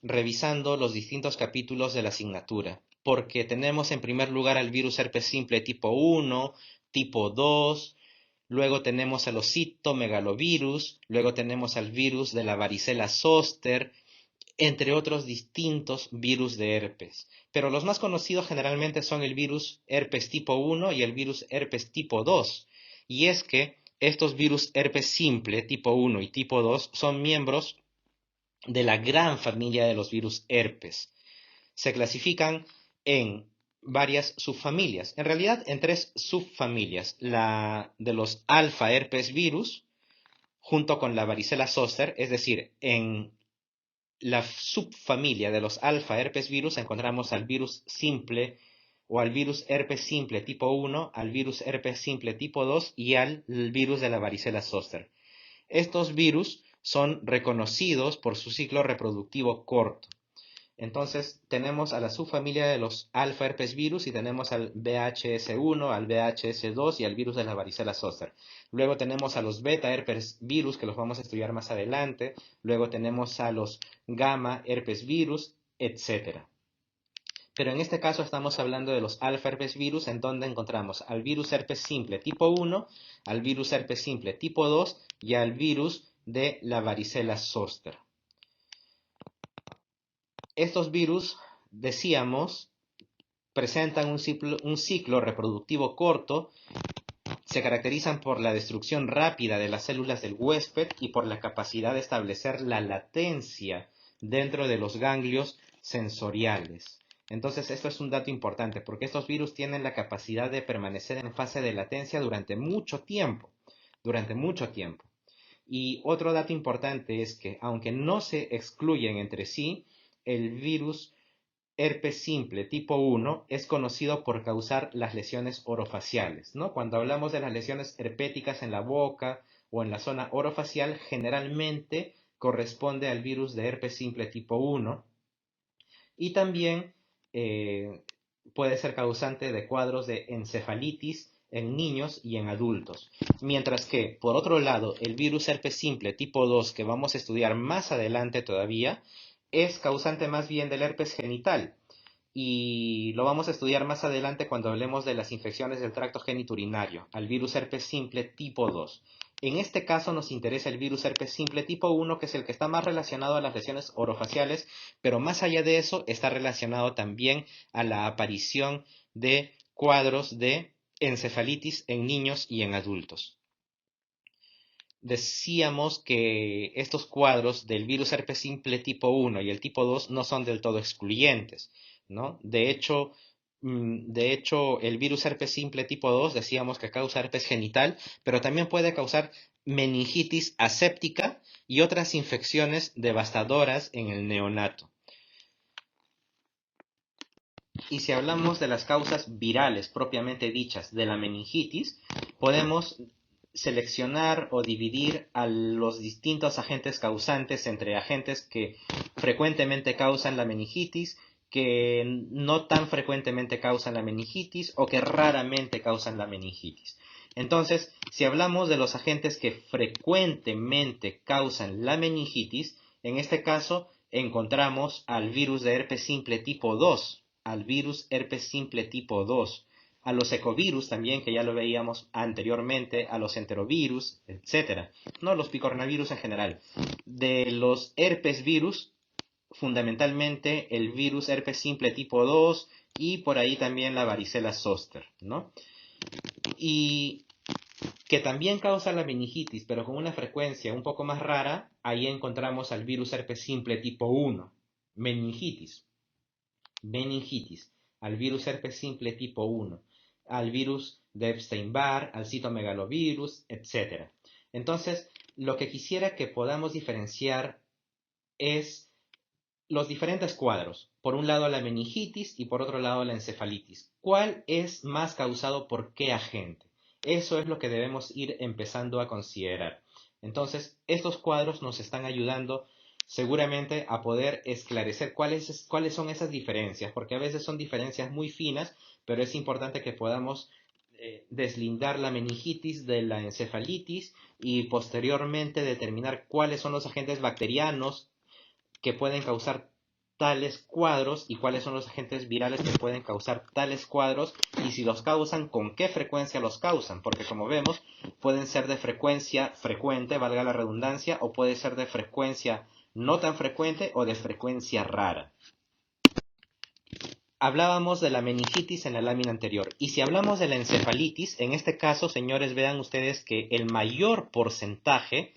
revisando los distintos capítulos de la asignatura, porque tenemos en primer lugar al virus herpes simple tipo 1, tipo 2, luego tenemos a los citomegalovirus, luego tenemos al virus de la varicela zoster, entre otros distintos virus de herpes. Pero los más conocidos generalmente son el virus herpes tipo 1 y el virus herpes tipo 2. Y es que estos virus herpes simple tipo 1 y tipo 2 son miembros de la gran familia de los virus herpes. Se clasifican en varias subfamilias, en realidad en tres subfamilias, la de los alfa herpes virus, junto con la varicela zoster, es decir, en la subfamilia de los alfa herpes virus encontramos al virus simple o al virus herpes simple tipo 1, al virus herpes simple tipo 2 y al virus de la varicela zoster. Estos virus son reconocidos por su ciclo reproductivo corto. Entonces tenemos a la subfamilia de los alfa herpes virus y tenemos al VHS1, al VHS2 y al virus de la varicela zoster. Luego tenemos a los beta herpes virus que los vamos a estudiar más adelante. Luego tenemos a los gamma herpes virus, etc. Pero en este caso estamos hablando de los alfa herpes virus, en donde encontramos al virus herpes simple tipo 1, al virus herpes simple tipo 2 y al virus de la varicela zoster. Estos virus, decíamos, presentan un ciclo reproductivo corto, se caracterizan por la destrucción rápida de las células del huésped y por la capacidad de establecer la latencia dentro de los ganglios sensoriales. Entonces, esto es un dato importante, porque estos virus tienen la capacidad de permanecer en fase de latencia durante mucho tiempo, Y otro dato importante es que, aunque no se excluyen entre sí, el virus herpes simple tipo 1 es conocido por causar las lesiones orofaciales, ¿no? Cuando hablamos de las lesiones herpéticas en la boca o en la zona orofacial, generalmente corresponde al virus de herpes simple tipo 1 y también eh, puede ser causante de cuadros de encefalitis en niños y en adultos. Mientras que, por otro lado, el virus herpes simple tipo 2, que vamos a estudiar más adelante todavía, es causante más bien del herpes genital. Y lo vamos a estudiar más adelante cuando hablemos de las infecciones del tracto genitourinario, al virus herpes simple tipo 2. En este caso nos interesa el virus herpes simple tipo 1, que es el que está más relacionado a las lesiones orofaciales, pero más allá de eso está relacionado también a la aparición de cuadros de encefalitis en niños y en adultos. Decíamos que estos cuadros del virus herpes simple tipo 1 y el tipo 2 no son del todo excluyentes, ¿no? De hecho, el virus herpes simple tipo 2 decíamos que causa herpes genital, pero también puede causar meningitis aséptica y otras infecciones devastadoras en el neonato. Y si hablamos de las causas virales propiamente dichas de la meningitis, podemos seleccionar o dividir a los distintos agentes causantes entre agentes que frecuentemente causan la meningitis, que no tan frecuentemente causan la meningitis o que raramente causan la meningitis. Entonces, si hablamos de los agentes que frecuentemente causan la meningitis, en este caso encontramos al virus de herpes simple tipo 2, al virus herpes simple tipo 2, a los ecovirus también, que ya lo veíamos anteriormente, a los enterovirus, etc. No, los picornavirus en general. De los herpes virus, fundamentalmente el virus herpes simple tipo 2 y por ahí también la varicela zoster, ¿no? Y que también causa la meningitis, pero con una frecuencia un poco más rara, ahí encontramos al virus herpes simple tipo 1, meningitis, al virus herpes simple tipo 1, al virus de Epstein-Barr, al citomegalovirus, etc. Entonces, lo que quisiera que podamos diferenciar es los diferentes cuadros. Por un lado la meningitis y por otro lado la encefalitis. ¿Cuál es más causado por qué agente? Eso es lo que debemos ir empezando a considerar. Entonces, estos cuadros nos están ayudando seguramente a poder esclarecer cuáles son esas diferencias, porque a veces son diferencias muy finas, pero es importante que podamos deslindar la meningitis de la encefalitis y posteriormente determinar cuáles son los agentes bacterianos que pueden causar tales cuadros y cuáles son los agentes virales que pueden causar tales cuadros y si los causan, con qué frecuencia los causan, porque como vemos, pueden ser de frecuencia frecuente, valga la redundancia, o puede ser de frecuencia no tan frecuente o de frecuencia rara. Hablábamos de la meningitis en la lámina anterior. Y si hablamos de la encefalitis, en este caso, señores, vean ustedes que el mayor porcentaje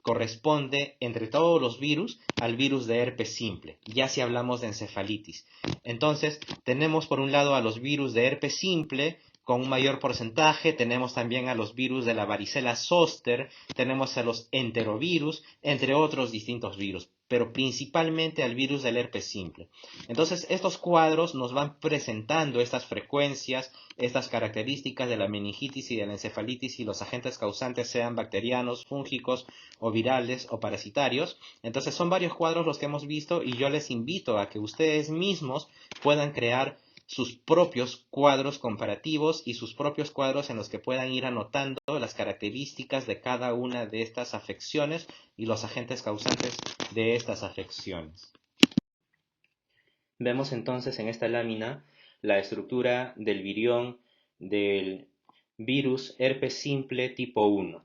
corresponde entre todos los virus al virus de herpes simple, ya si hablamos de encefalitis. Entonces, tenemos por un lado a los virus de herpes simple, con un mayor porcentaje, tenemos también a los virus de la varicela zoster, tenemos a los enterovirus, entre otros distintos virus, pero principalmente al virus del herpes simple. Entonces, estos cuadros nos van presentando estas frecuencias, estas características de la meningitis y de la encefalitis y los agentes causantes sean bacterianos, fúngicos o virales o parasitarios. Entonces, son varios cuadros los que hemos visto y yo les invito a que ustedes mismos puedan crear sus propios cuadros comparativos y sus propios cuadros en los que puedan ir anotando las características de cada una de estas afecciones y los agentes causantes de estas afecciones. Vemos entonces en esta lámina la estructura del virión del virus herpes simple tipo 1.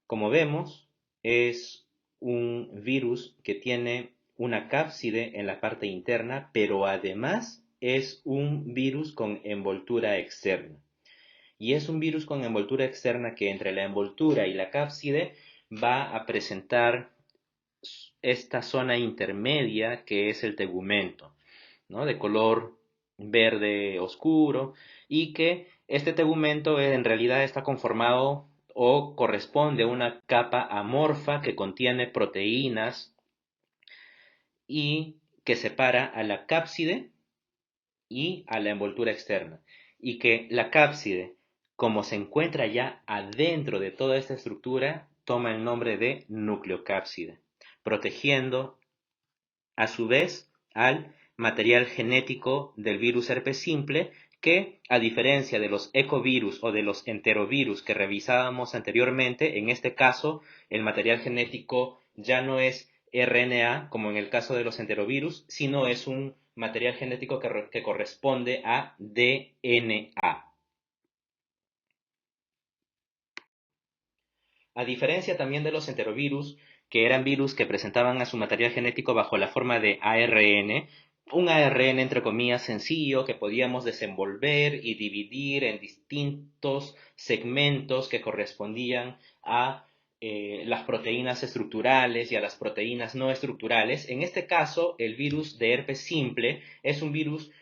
Como vemos, es un virus que tiene una cápside en la parte interna, pero además es un virus con envoltura externa. Y es un virus con envoltura externa que entre la envoltura y la cápside va a presentar esta zona intermedia que es el tegumento, ¿no? De color verde oscuro y que este tegumento en realidad está conformado o corresponde a una capa amorfa que contiene proteínas y que separa a la cápside y a la envoltura externa. Y que la cápside, como se encuentra ya adentro de toda esta estructura, toma el nombre de nucleocápside, protegiendo a su vez al material genético del virus herpes simple que, a diferencia de los ecovirus o de los enterovirus que revisábamos anteriormente, en este caso el material genético ya no es RNA, como en el caso de los enterovirus, sino es un material genético que corresponde a DNA. A diferencia también de los enterovirus, que eran virus que presentaban a su material genético bajo la forma de ARN, un ARN entre comillas sencillo que podíamos desenvolver y dividir en distintos segmentos que correspondían a las proteínas estructurales y a las proteínas no estructurales. En este caso, el virus de herpes simple es un virus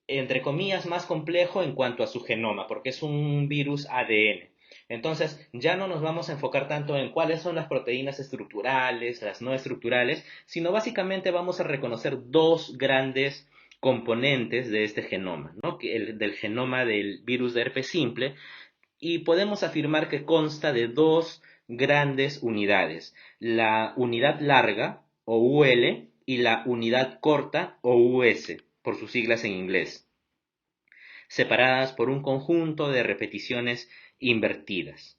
entre comillas más complejo en cuanto a su genoma, porque es un virus ADN. Entonces, ya no nos vamos a enfocar tanto en cuáles son las proteínas estructurales, las no estructurales, sino básicamente vamos a reconocer dos grandes componentes de este genoma, ¿no? Del genoma del virus de herpes simple, y podemos afirmar que consta de dos grandes unidades, la unidad larga o UL y la unidad corta o US, por sus siglas en inglés, separadas por un conjunto de repeticiones invertidas.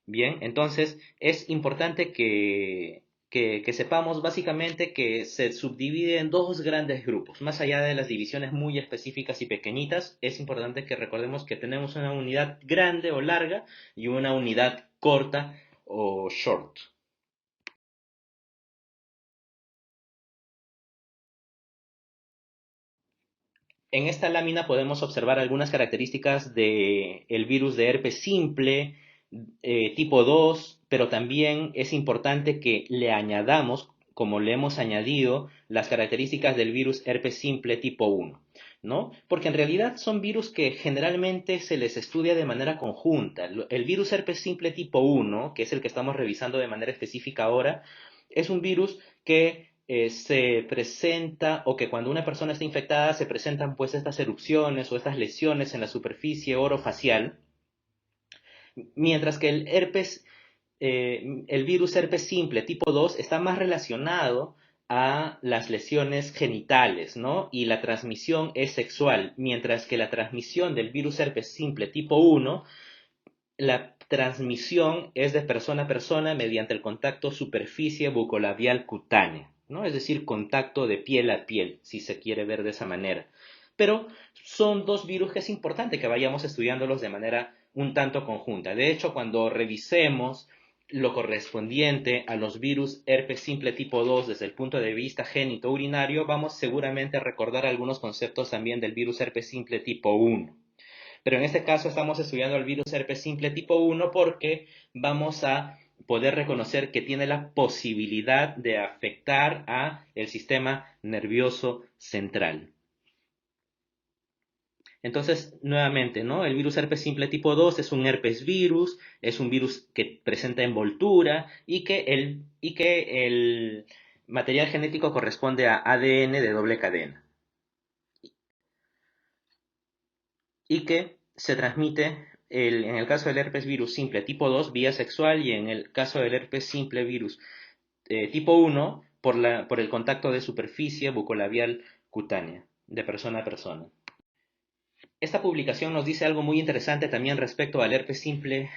Bien, entonces es importante que sepamos básicamente que se subdivide en dos grandes grupos. Más allá de las divisiones muy específicas y pequeñitas, es importante que recordemos que tenemos una unidad grande o larga y una unidad corta o short. En esta lámina podemos observar algunas características del virus de herpes simple, tipo 2, pero también es importante que le añadamos, como le hemos añadido, las características del virus herpes simple tipo 1, ¿no? Porque en realidad son virus que generalmente se les estudia de manera conjunta. El virus herpes simple tipo 1, que es el que estamos revisando de manera específica ahora, es un virus que se presenta o que cuando una persona está infectada se presentan pues estas erupciones o estas lesiones en la superficie orofacial, mientras que el virus herpes simple tipo 2 está más relacionado a las lesiones genitales, ¿no? Y la transmisión es sexual, mientras que la transmisión del virus herpes simple tipo 1, la transmisión es de persona a persona mediante el contacto superficie bucolabial cutánea. ¿no? Es decir, contacto de piel a piel, si se quiere ver de esa manera. Pero son dos virus que es importante que vayamos estudiándolos de manera un tanto conjunta. De hecho, cuando revisemos lo correspondiente a los virus herpes simple tipo 2 desde el punto de vista génito-urinario, vamos seguramente a recordar algunos conceptos también del virus herpes simple tipo 1. Pero en este caso estamos estudiando el virus herpes simple tipo 1 porque vamos a poder reconocer que tiene la posibilidad de afectar a el sistema nervioso central. Entonces, nuevamente, ¿no? El virus herpes simple tipo 2 es un herpes virus, es un virus que presenta envoltura y que el material genético corresponde a ADN de doble cadena y que se transmite en el caso del herpes virus simple tipo 2 vía sexual y en el caso del herpes simple virus tipo 1 por el contacto de superficie bucolabial cutánea de persona a persona. Esta publicación nos dice algo muy interesante también respecto al herpes simple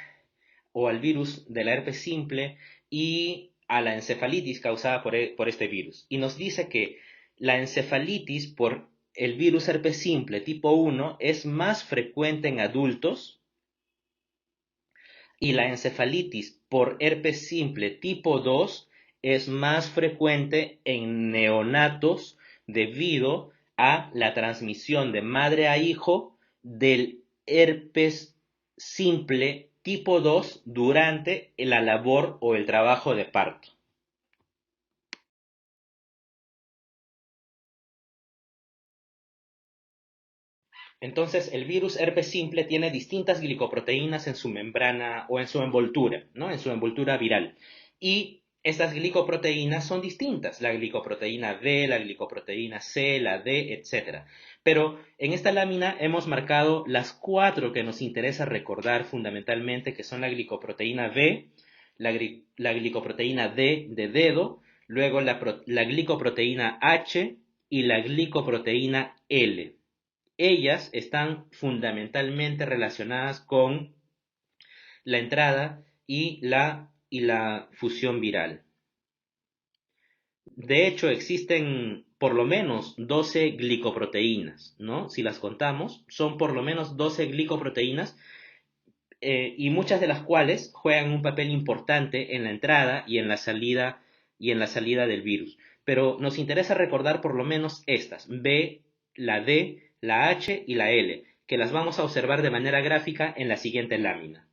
o al virus de la herpes simple y a la encefalitis causada por este virus. Y nos dice que la encefalitis por el virus herpes simple tipo 1 es más frecuente en adultos y la encefalitis por herpes simple tipo 2 es más frecuente en neonatos debido a la transmisión de madre a hijo del herpes simple tipo 2 durante la labor o el trabajo de parto. Entonces, el virus herpes simple tiene distintas glicoproteínas en su membrana o en su envoltura, ¿no? En su envoltura viral. Y estas glicoproteínas son distintas, la glicoproteína D, la glicoproteína C, la D, etc. Pero en esta lámina hemos marcado las cuatro que nos interesa recordar fundamentalmente, que son la glicoproteína B, la glicoproteína D de dedo, luego la glicoproteína H y la glicoproteína L. Ellas están fundamentalmente relacionadas con la entrada y la fusión viral. De hecho, existen por lo menos 12 glicoproteínas, ¿no? Si las contamos, son por lo menos 12 glicoproteínas y muchas de las cuales juegan un papel importante en la entrada y en la salida del virus. Pero nos interesa recordar por lo menos estas, B, la D, la H y la L, que las vamos a observar de manera gráfica en la siguiente lámina.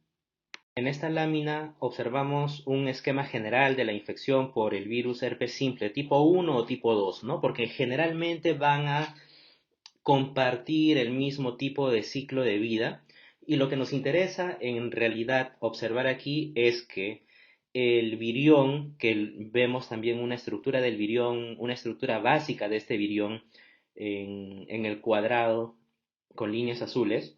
En esta lámina observamos un esquema general de la infección por el virus herpes simple tipo 1 o tipo 2, ¿no? Porque generalmente van a compartir el mismo tipo de ciclo de vida y lo que nos interesa en realidad observar aquí es que el virión, que vemos también una estructura del virión, una estructura básica de este virión en el cuadrado con líneas azules,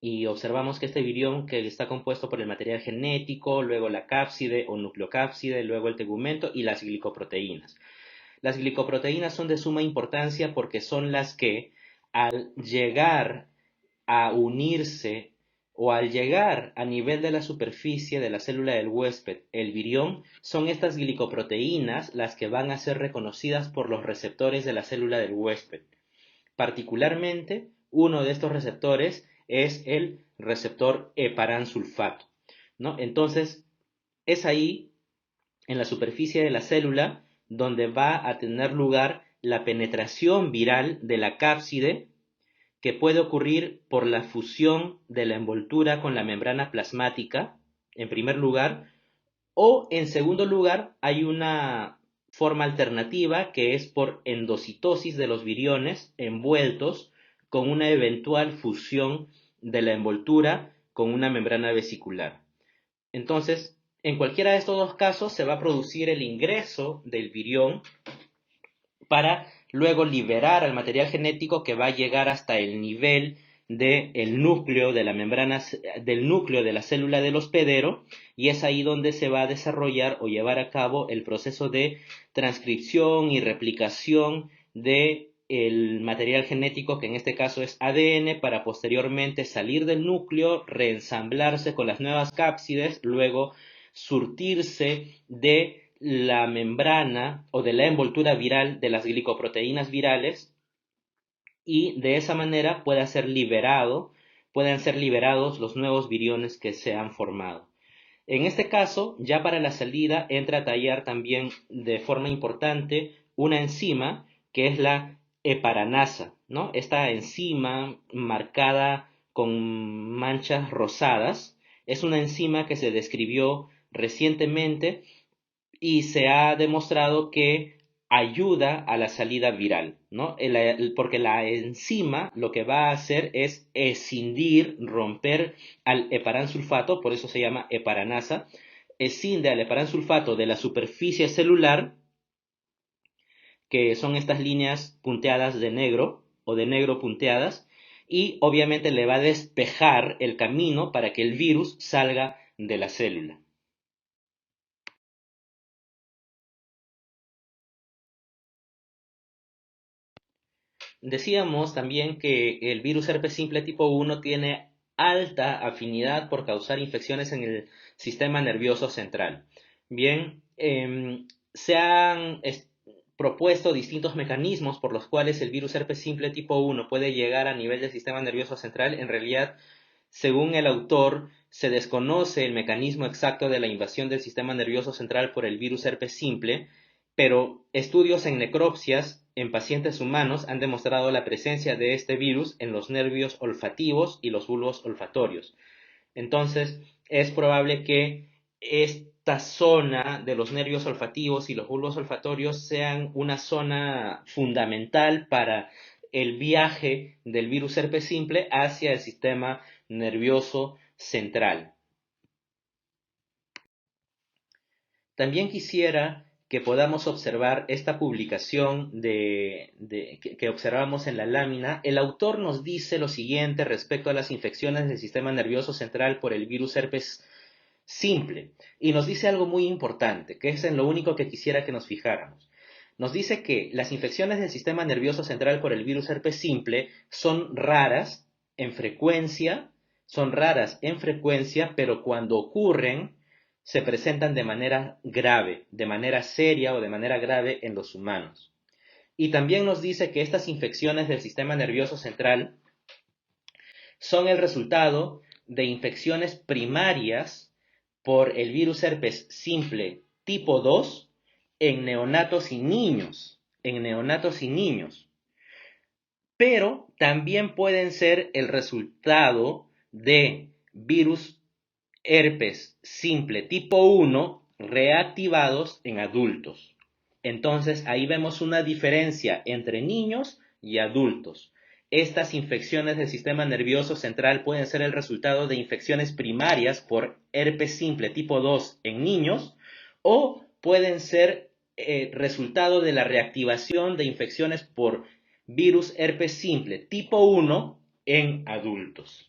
y observamos que este virión que está compuesto por el material genético, luego la cápside o nucleocápside, luego el tegumento y las glicoproteínas. Las glicoproteínas son de suma importancia porque son las que al llegar a unirse o al llegar a nivel de la superficie de la célula del huésped, el virión, son estas glicoproteínas las que van a ser reconocidas por los receptores de la célula del huésped. Particularmente, uno de estos receptores es el receptor heparansulfato, ¿no? Entonces, es ahí, en la superficie de la célula, donde va a tener lugar la penetración viral de la cápside, que puede ocurrir por la fusión de la envoltura con la membrana plasmática, en primer lugar, o en segundo lugar hay una forma alternativa que es por endocitosis de los viriones envueltos con una eventual fusión de la envoltura con una membrana vesicular. Entonces, en cualquiera de estos dos casos se va a producir el ingreso del virión para luego liberar al material genético que va a llegar hasta el nivel del núcleo de la membrana, del núcleo de la célula del hospedero, y es ahí donde se va a desarrollar o llevar a cabo el proceso de transcripción y replicación de el material genético, que en este caso es ADN, para posteriormente salir del núcleo, reensamblarse con las nuevas cápsides, luego surtirse de la membrana o de la envoltura viral de las glicoproteínas virales y de esa manera puedan ser liberados los nuevos viriones que se han formado. En este caso, ya para la salida entra a tallar también de forma importante una enzima que es la heparanasa, ¿no? Esta enzima marcada con manchas rosadas es una enzima que se describió recientemente y se ha demostrado que ayuda a la salida viral, ¿no? Porque la enzima lo que va a hacer es escindir, romper al heparansulfato, por eso se llama heparanasa, escinde al heparansulfato de la superficie celular, que son estas líneas punteadas de negro o de negro punteadas, y obviamente le va a despejar el camino para que el virus salga de la célula. Decíamos también que el virus herpes simple tipo 1 tiene alta afinidad por causar infecciones en el sistema nervioso central. Bien, se han propuesto distintos mecanismos por los cuales el virus herpes simple tipo 1 puede llegar a nivel del sistema nervioso central. En realidad, según el autor, se desconoce el mecanismo exacto de la invasión del sistema nervioso central por el virus herpes simple, pero estudios en necropsias en pacientes humanos han demostrado la presencia de este virus en los nervios olfativos y los bulbos olfatorios. Entonces, es probable que esta zona de los nervios olfativos y los bulbos olfatorios sean una zona fundamental para el viaje del virus herpes simple hacia el sistema nervioso central. También quisiera que podamos observar esta publicación que observamos en la lámina. El autor nos dice lo siguiente respecto a las infecciones del sistema nervioso central por el virus herpes simple. Y nos dice algo muy importante, que es en lo único que quisiera que nos fijáramos. Nos dice que las infecciones del sistema nervioso central por el virus herpes simple son raras en frecuencia, pero cuando ocurren se presentan de manera grave, de manera seria o de manera grave en los humanos. Y también nos dice que estas infecciones del sistema nervioso central son el resultado de infecciones primarias por el virus herpes simple tipo 2 en neonatos y niños. Pero también pueden ser el resultado de virus herpes simple tipo 1 reactivados en adultos. Entonces ahí vemos una diferencia entre niños y adultos. Estas infecciones del sistema nervioso central pueden ser el resultado de infecciones primarias por herpes simple tipo 2 en niños o pueden ser resultado de la reactivación de infecciones por virus herpes simple tipo 1 en adultos.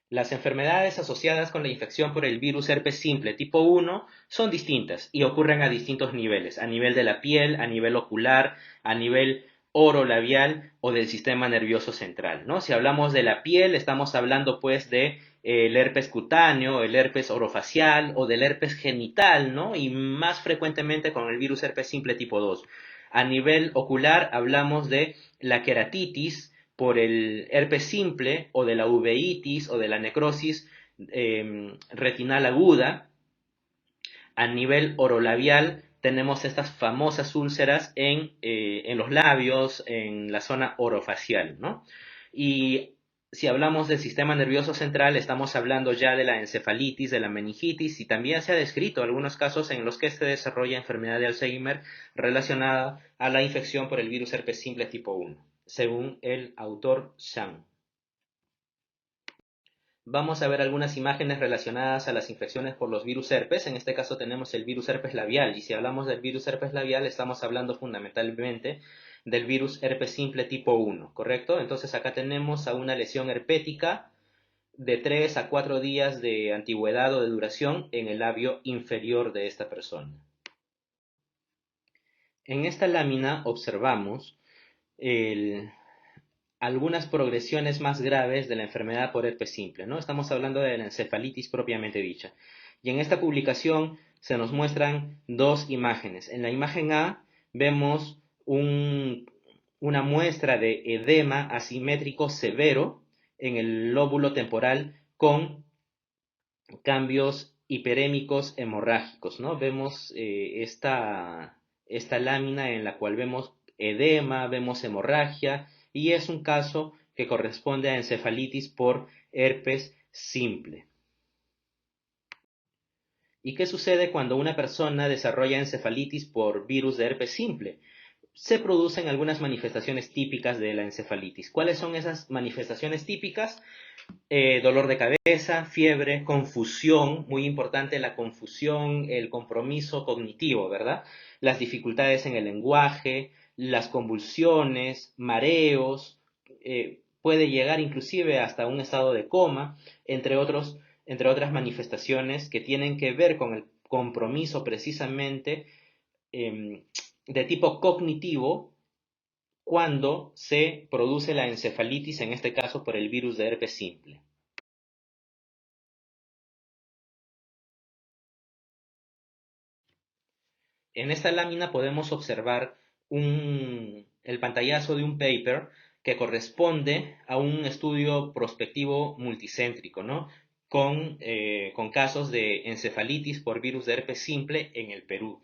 Las enfermedades asociadas con la infección por el virus herpes simple tipo 1 son distintas y ocurren a distintos niveles, a nivel de la piel, a nivel ocular, a nivel orolabial o del sistema nervioso central, ¿no? Si hablamos de la piel, estamos hablando pues de el herpes cutáneo, el herpes orofacial o del herpes genital, ¿no? Y más frecuentemente con el virus herpes simple tipo 2. A nivel ocular hablamos de la queratitis, por el herpes simple o de la uveitis o de la necrosis retinal aguda. A nivel orolabial tenemos estas famosas úlceras en los labios, en la zona orofacial, ¿no? Y si hablamos del sistema nervioso central, estamos hablando ya de la encefalitis, de la meningitis, y también se ha descrito algunos casos en los que se desarrolla enfermedad de Alzheimer relacionada a la infección por el virus herpes simple tipo 1, según el autor Zhang. Vamos a ver algunas imágenes relacionadas a las infecciones por los virus herpes. En este caso tenemos el virus herpes labial. Y si hablamos del virus herpes labial, estamos hablando fundamentalmente del virus herpes simple tipo 1, ¿correcto? Entonces acá tenemos a una lesión herpética de 3 a 4 días de antigüedad o de duración en el labio inferior de esta persona. En esta lámina observamos el algunas progresiones más graves de la enfermedad por herpes simple, ¿no? Estamos hablando de la encefalitis propiamente dicha. Y en esta publicación se nos muestran dos imágenes. En la imagen A vemos una muestra de edema asimétrico severo en el lóbulo temporal con cambios hiperémicos hemorrágicos, ¿no? Vemos esta lámina en la cual vemos edema, vemos hemorragia, y es un caso que corresponde a encefalitis por herpes simple. ¿Y qué sucede cuando una persona desarrolla encefalitis por virus de herpes simple? Se producen algunas manifestaciones típicas de la encefalitis. ¿Cuáles son esas manifestaciones típicas? Dolor de cabeza, fiebre, confusión, muy importante la confusión, el compromiso cognitivo, ¿verdad? Las dificultades en el lenguaje, las convulsiones, mareos, puede llegar inclusive hasta un estado de coma, entre otras manifestaciones que tienen que ver con el compromiso precisamente de tipo cognitivo cuando se produce la encefalitis, en este caso por el virus de herpes simple. En esta lámina podemos observar el pantallazo de un paper que corresponde a un estudio prospectivo multicéntrico, ¿no? Con casos de encefalitis por virus de herpes simple en el Perú.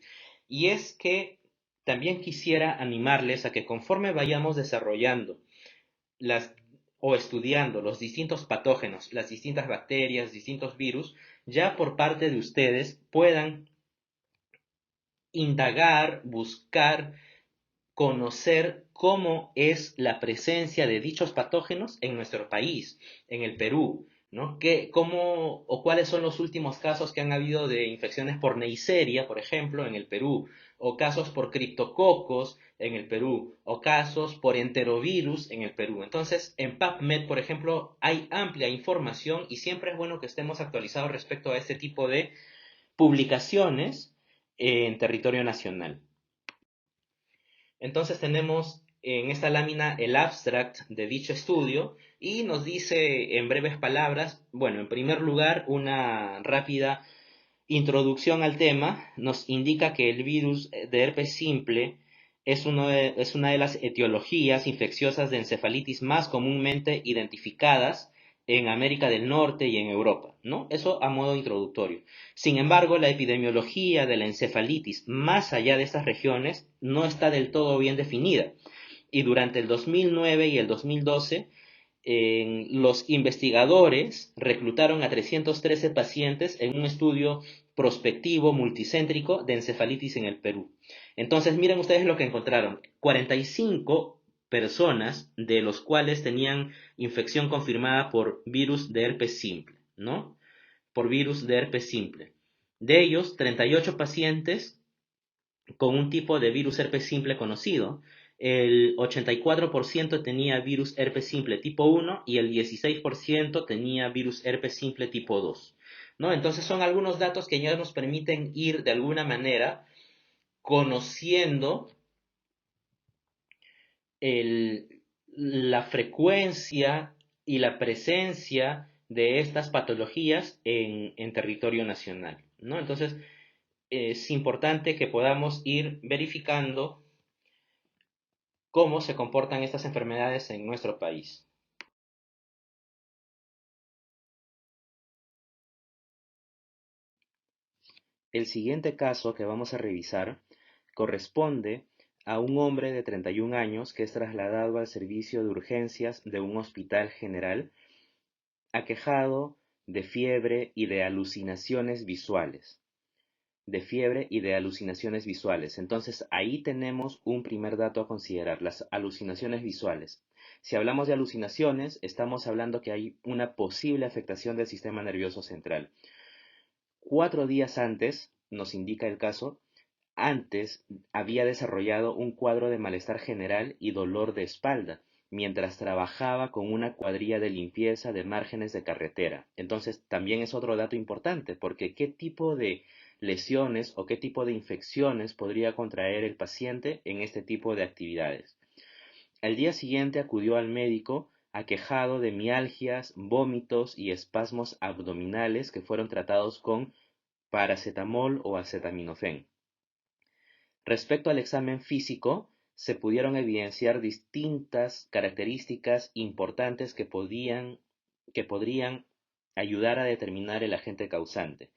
Y es que también quisiera animarles a que conforme vayamos desarrollando las, o estudiando los distintos patógenos, las distintas bacterias, distintos virus, ya por parte de ustedes puedan indagar, buscar, conocer cómo es la presencia de dichos patógenos en nuestro país, en el Perú, ¿no? Cómo o cuáles son los últimos casos que han habido de infecciones por Neisseria, por ejemplo, en el Perú, o casos por criptococos en el Perú, o casos por enterovirus en el Perú. Entonces, en PubMed, por ejemplo, hay amplia información y siempre es bueno que estemos actualizados respecto a este tipo de publicaciones en territorio nacional. Entonces tenemos en esta lámina el abstract de dicho estudio y nos dice en breves palabras, bueno, en primer lugar, una rápida introducción al tema, nos indica que el virus de herpes simple es una de las etiologías infecciosas de encefalitis más comúnmente identificadas en América del Norte y en Europa, ¿no? Eso a modo introductorio. Sin embargo, la epidemiología de la encefalitis más allá de estas regiones no está del todo bien definida. Y durante el 2009 y el 2012, los investigadores reclutaron a 313 pacientes en un estudio prospectivo multicéntrico de encefalitis en el Perú. Entonces, miren ustedes lo que encontraron. 45 personas, de los cuales tenían infección confirmada por virus de herpes simple, ¿no? Por virus de herpes simple. De ellos, 38 pacientes con un tipo de virus herpes simple conocido. El 84% tenía virus herpes simple tipo 1 y el 16% tenía virus herpes simple tipo 2, ¿no? Entonces son algunos datos que ya nos permiten ir de alguna manera conociendo la frecuencia y la presencia de estas patologías en territorio nacional, ¿no? Entonces es importante que podamos ir verificando cómo se comportan estas enfermedades en nuestro país. El siguiente caso que vamos a revisar corresponde a un hombre de 31 años que es trasladado al servicio de urgencias de un hospital general, aquejado de fiebre y de alucinaciones visuales. Entonces, ahí tenemos un primer dato a considerar, las alucinaciones visuales. Si hablamos de alucinaciones, estamos hablando que hay una posible afectación del sistema nervioso central. 4 días antes, nos indica el caso, antes había desarrollado un cuadro de malestar general y dolor de espalda, mientras trabajaba con una cuadrilla de limpieza de márgenes de carretera. Entonces, también es otro dato importante, porque ¿qué tipo de lesiones o qué tipo de infecciones podría contraer el paciente en este tipo de actividades? Al día siguiente acudió al médico aquejado de mialgias, vómitos y espasmos abdominales que fueron tratados con paracetamol o acetaminofén. Respecto al examen físico, se pudieron evidenciar distintas características importantes que podrían ayudar a determinar el agente causante.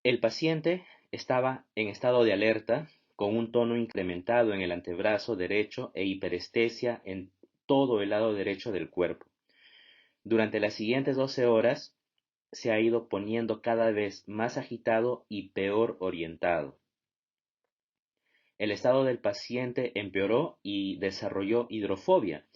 El paciente estaba en estado de alerta, con un tono incrementado en el antebrazo derecho e hiperestesia en todo el lado derecho del cuerpo. Durante las siguientes 12 horas se ha ido poniendo cada vez más agitado y peor orientado. El estado del paciente empeoró y desarrolló hidrofobia,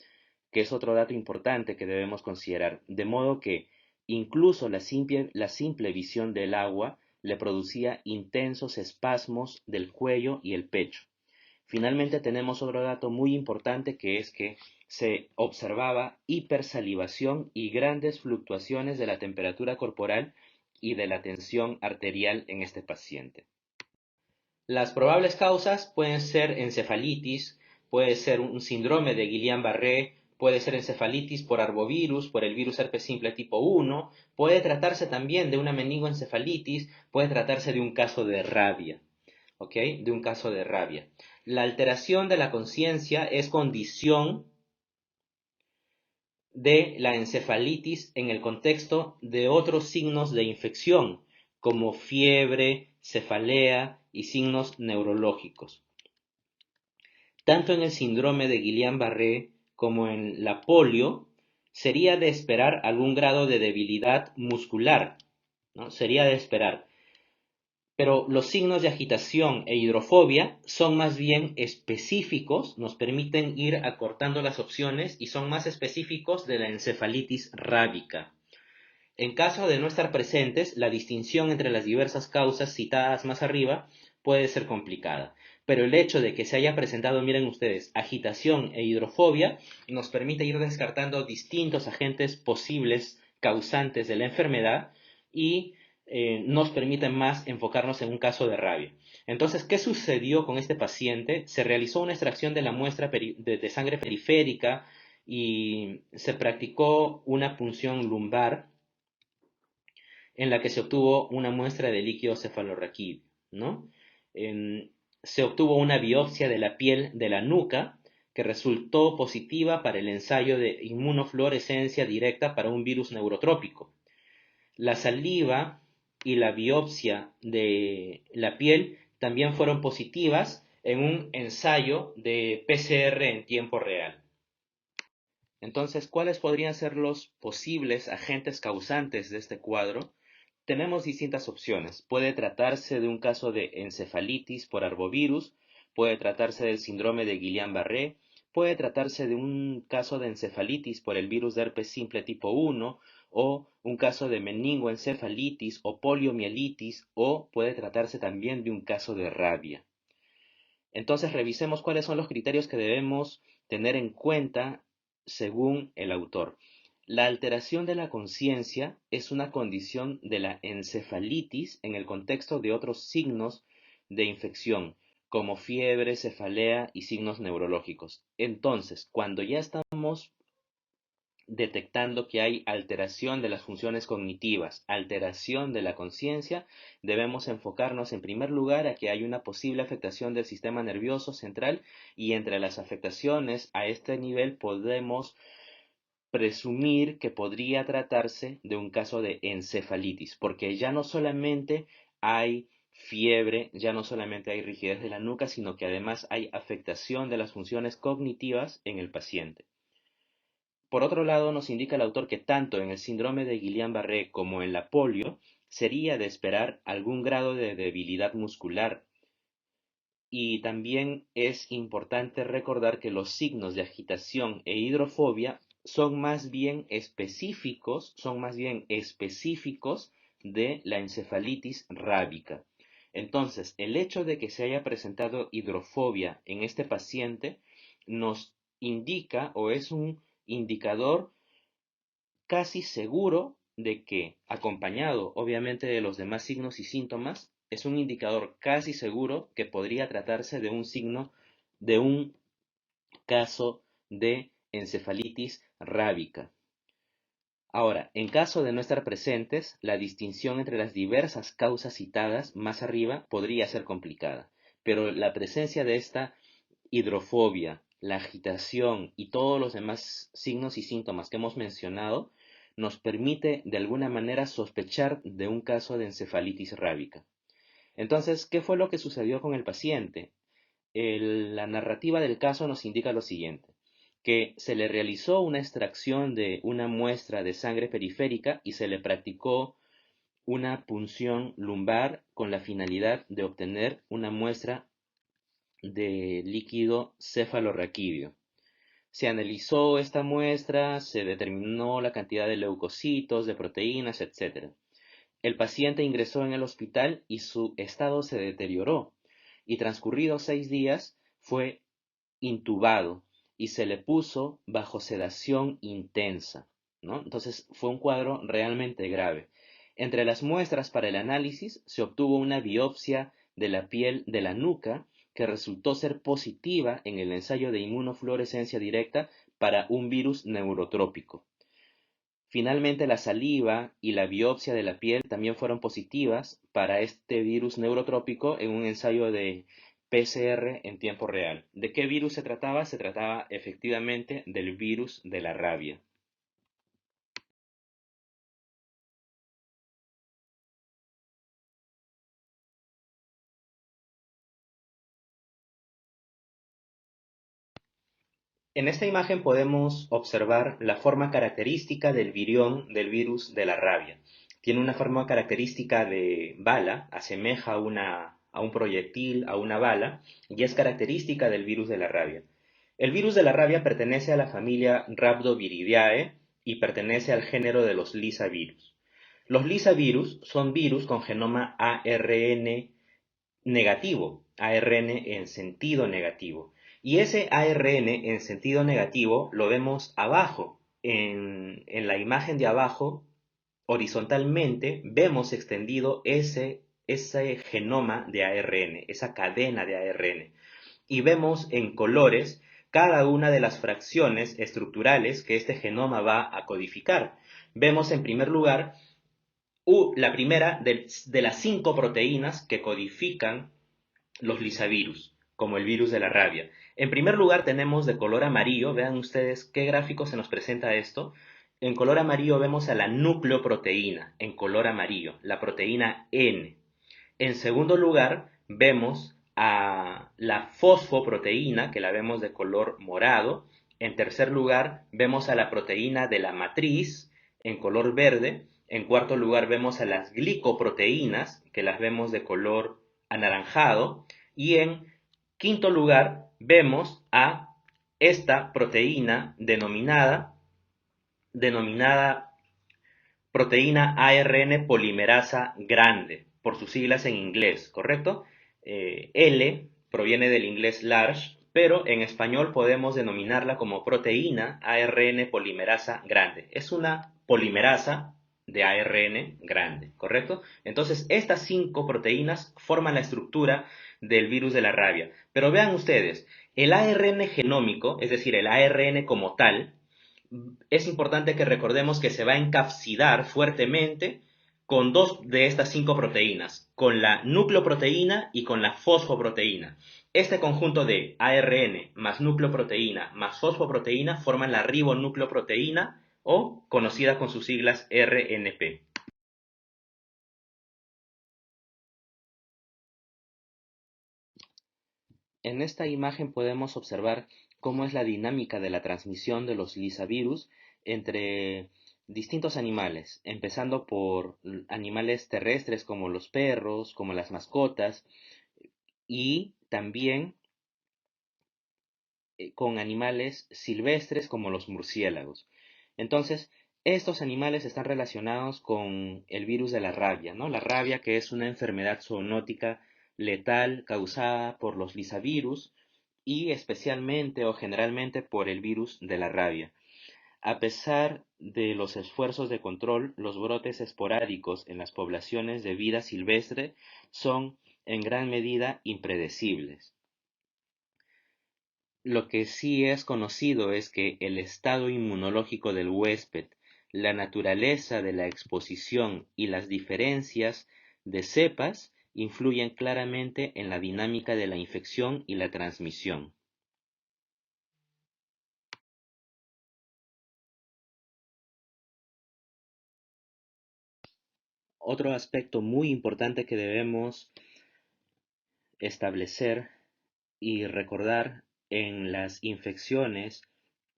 que es otro dato importante que debemos considerar, de modo que incluso la simple visión del agua le producía intensos espasmos del cuello y el pecho. Finalmente tenemos otro dato muy importante, que es que se observaba hipersalivación y grandes fluctuaciones de la temperatura corporal y de la tensión arterial en este paciente. Las probables causas pueden ser encefalitis, puede ser un síndrome de Guillain-Barré, puede ser encefalitis por arbovirus, por el virus herpes simple tipo 1, puede tratarse también de una meningoencefalitis, puede tratarse de un caso de rabia, ¿ok? De un caso de rabia. La alteración de la conciencia es condición de la encefalitis en el contexto de otros signos de infección, como fiebre, cefalea y signos neurológicos. Tanto en el síndrome de Guillain-Barré como en la polio, sería de esperar algún grado de debilidad muscular, ¿no? Sería de esperar. Pero los signos de agitación e hidrofobia son más bien específicos, nos permiten ir acortando las opciones y son más específicos de la encefalitis rábica. En caso de no estar presentes, la distinción entre las diversas causas citadas más arriba puede ser complicada. Pero el hecho de que se haya presentado, miren ustedes, agitación e hidrofobia, nos permite ir descartando distintos agentes posibles causantes de la enfermedad y nos permite más enfocarnos en un caso de rabia. Entonces, ¿qué sucedió con este paciente? Se realizó una extracción de la muestra de sangre periférica y se practicó una punción lumbar en la que se obtuvo una muestra de líquido cefalorraquídeo, ¿no? Se obtuvo una biopsia de la piel de la nuca que resultó positiva para el ensayo de inmunofluorescencia directa para un virus neurotrópico. La saliva y la biopsia de la piel también fueron positivas en un ensayo de PCR en tiempo real. Entonces, ¿cuáles podrían ser los posibles agentes causantes de este cuadro? Tenemos distintas opciones. Puede tratarse de un caso de encefalitis por arbovirus, puede tratarse del síndrome de Guillain-Barré, puede tratarse de un caso de encefalitis por el virus de herpes simple tipo 1, o un caso de meningoencefalitis o poliomielitis, o puede tratarse también de un caso de rabia. Entonces, revisemos cuáles son los criterios que debemos tener en cuenta según el autor. La alteración de la conciencia es una condición de la encefalitis en el contexto de otros signos de infección, como fiebre, cefalea y signos neurológicos. Entonces, cuando ya estamos detectando que hay alteración de las funciones cognitivas, alteración de la conciencia, debemos enfocarnos en primer lugar a que hay una posible afectación del sistema nervioso central, y entre las afectaciones a este nivel podemos presumir que podría tratarse de un caso de encefalitis, porque ya no solamente hay fiebre, ya no solamente hay rigidez de la nuca, sino que además hay afectación de las funciones cognitivas en el paciente. Por otro lado, nos indica el autor que tanto en el síndrome de Guillain-Barré como en la polio sería de esperar algún grado de debilidad muscular. Y también es importante recordar que los signos de agitación e hidrofobia son más bien específicos de la encefalitis rábica. Entonces, el hecho de que se haya presentado hidrofobia en este paciente nos indica, o es un indicador casi seguro, de que, acompañado obviamente de los demás signos y síntomas, es un indicador casi seguro que podría tratarse de un signo de un caso de encefalitis rábica. Ahora, en caso de no estar presentes, la distinción entre las diversas causas citadas más arriba podría ser complicada, pero la presencia de esta hidrofobia, la agitación y todos los demás signos y síntomas que hemos mencionado nos permite de alguna manera sospechar de un caso de encefalitis rábica. Entonces, ¿qué fue lo que sucedió con el paciente? La narrativa del caso nos indica lo siguiente, que se le realizó una extracción de una muestra de sangre periférica y se le practicó una punción lumbar con la finalidad de obtener una muestra de líquido cefalorraquídeo. Se analizó esta muestra, se determinó la cantidad de leucocitos, de proteínas, etc. El paciente ingresó en el hospital y su estado se deterioró, y transcurridos 6 días fue intubado y se le puso bajo sedación intensa, ¿no? Entonces fue un cuadro realmente grave. Entre las muestras para el análisis se obtuvo una biopsia de la piel de la nuca que resultó ser positiva en el ensayo de inmunofluorescencia directa para un virus neurotrópico. Finalmente, la saliva y la biopsia de la piel también fueron positivas para este virus neurotrópico en un ensayo de PCR en tiempo real. ¿De qué virus se trataba? Se trataba efectivamente del virus de la rabia. En esta imagen podemos observar la forma característica del virión del virus de la rabia. Tiene una forma característica de bala, asemeja a un proyectil, a una bala, y es característica del virus de la rabia. El virus de la rabia pertenece a la familia Rhabdoviridae y pertenece al género de los lisavirus. Los lisavirus son virus con genoma ARN negativo, ARN en sentido negativo. Y ese ARN en sentido negativo lo vemos abajo, en la imagen de abajo, horizontalmente, vemos extendido ese genoma de ARN, esa cadena de ARN. Y vemos en colores cada una de las fracciones estructurales que este genoma va a codificar. Vemos en primer lugar la primera de las 5 proteínas que codifican los lisavirus, como el virus de la rabia. En primer lugar tenemos de color amarillo, vean ustedes qué gráfico se nos presenta esto. En color amarillo vemos a la nucleoproteína, en color amarillo, la proteína N. En segundo lugar vemos a la fosfoproteína, que la vemos de color morado. En tercer lugar vemos a la proteína de la matriz, en color verde. En cuarto lugar vemos a las glicoproteínas, que las vemos de color anaranjado. Y en quinto lugar vemos a esta proteína denominada proteína ARN polimerasa grande, por sus siglas en inglés, ¿correcto? L proviene del inglés large, pero en español podemos denominarla como proteína ARN polimerasa grande. Es una polimerasa de ARN grande, ¿correcto? Entonces, estas 5 proteínas forman la estructura del virus de la rabia. Pero vean ustedes, el ARN genómico, es decir, el ARN como tal, es importante que recordemos que se va a encapsidar fuertemente con 2 de estas 5 proteínas, con la nucleoproteína y con la fosfoproteína. Este conjunto de ARN más nucleoproteína más fosfoproteína forman la ribonucleoproteína o conocida con sus siglas RNP. En esta imagen podemos observar cómo es la dinámica de la transmisión de los lisavirus entre distintos animales, empezando por animales terrestres como los perros, como las mascotas, y también con animales silvestres como los murciélagos. Entonces, estos animales están relacionados con el virus de la rabia, ¿no? La rabia, que es una enfermedad zoonótica letal causada por los lisavirus y especialmente o generalmente por el virus de la rabia. A pesar de los esfuerzos de control, los brotes esporádicos en las poblaciones de vida silvestre son en gran medida impredecibles. Lo que sí es conocido es que el estado inmunológico del huésped, la naturaleza de la exposición y las diferencias de cepas influyen claramente en la dinámica de la infección y la transmisión. Otro aspecto muy importante que debemos establecer y recordar en las infecciones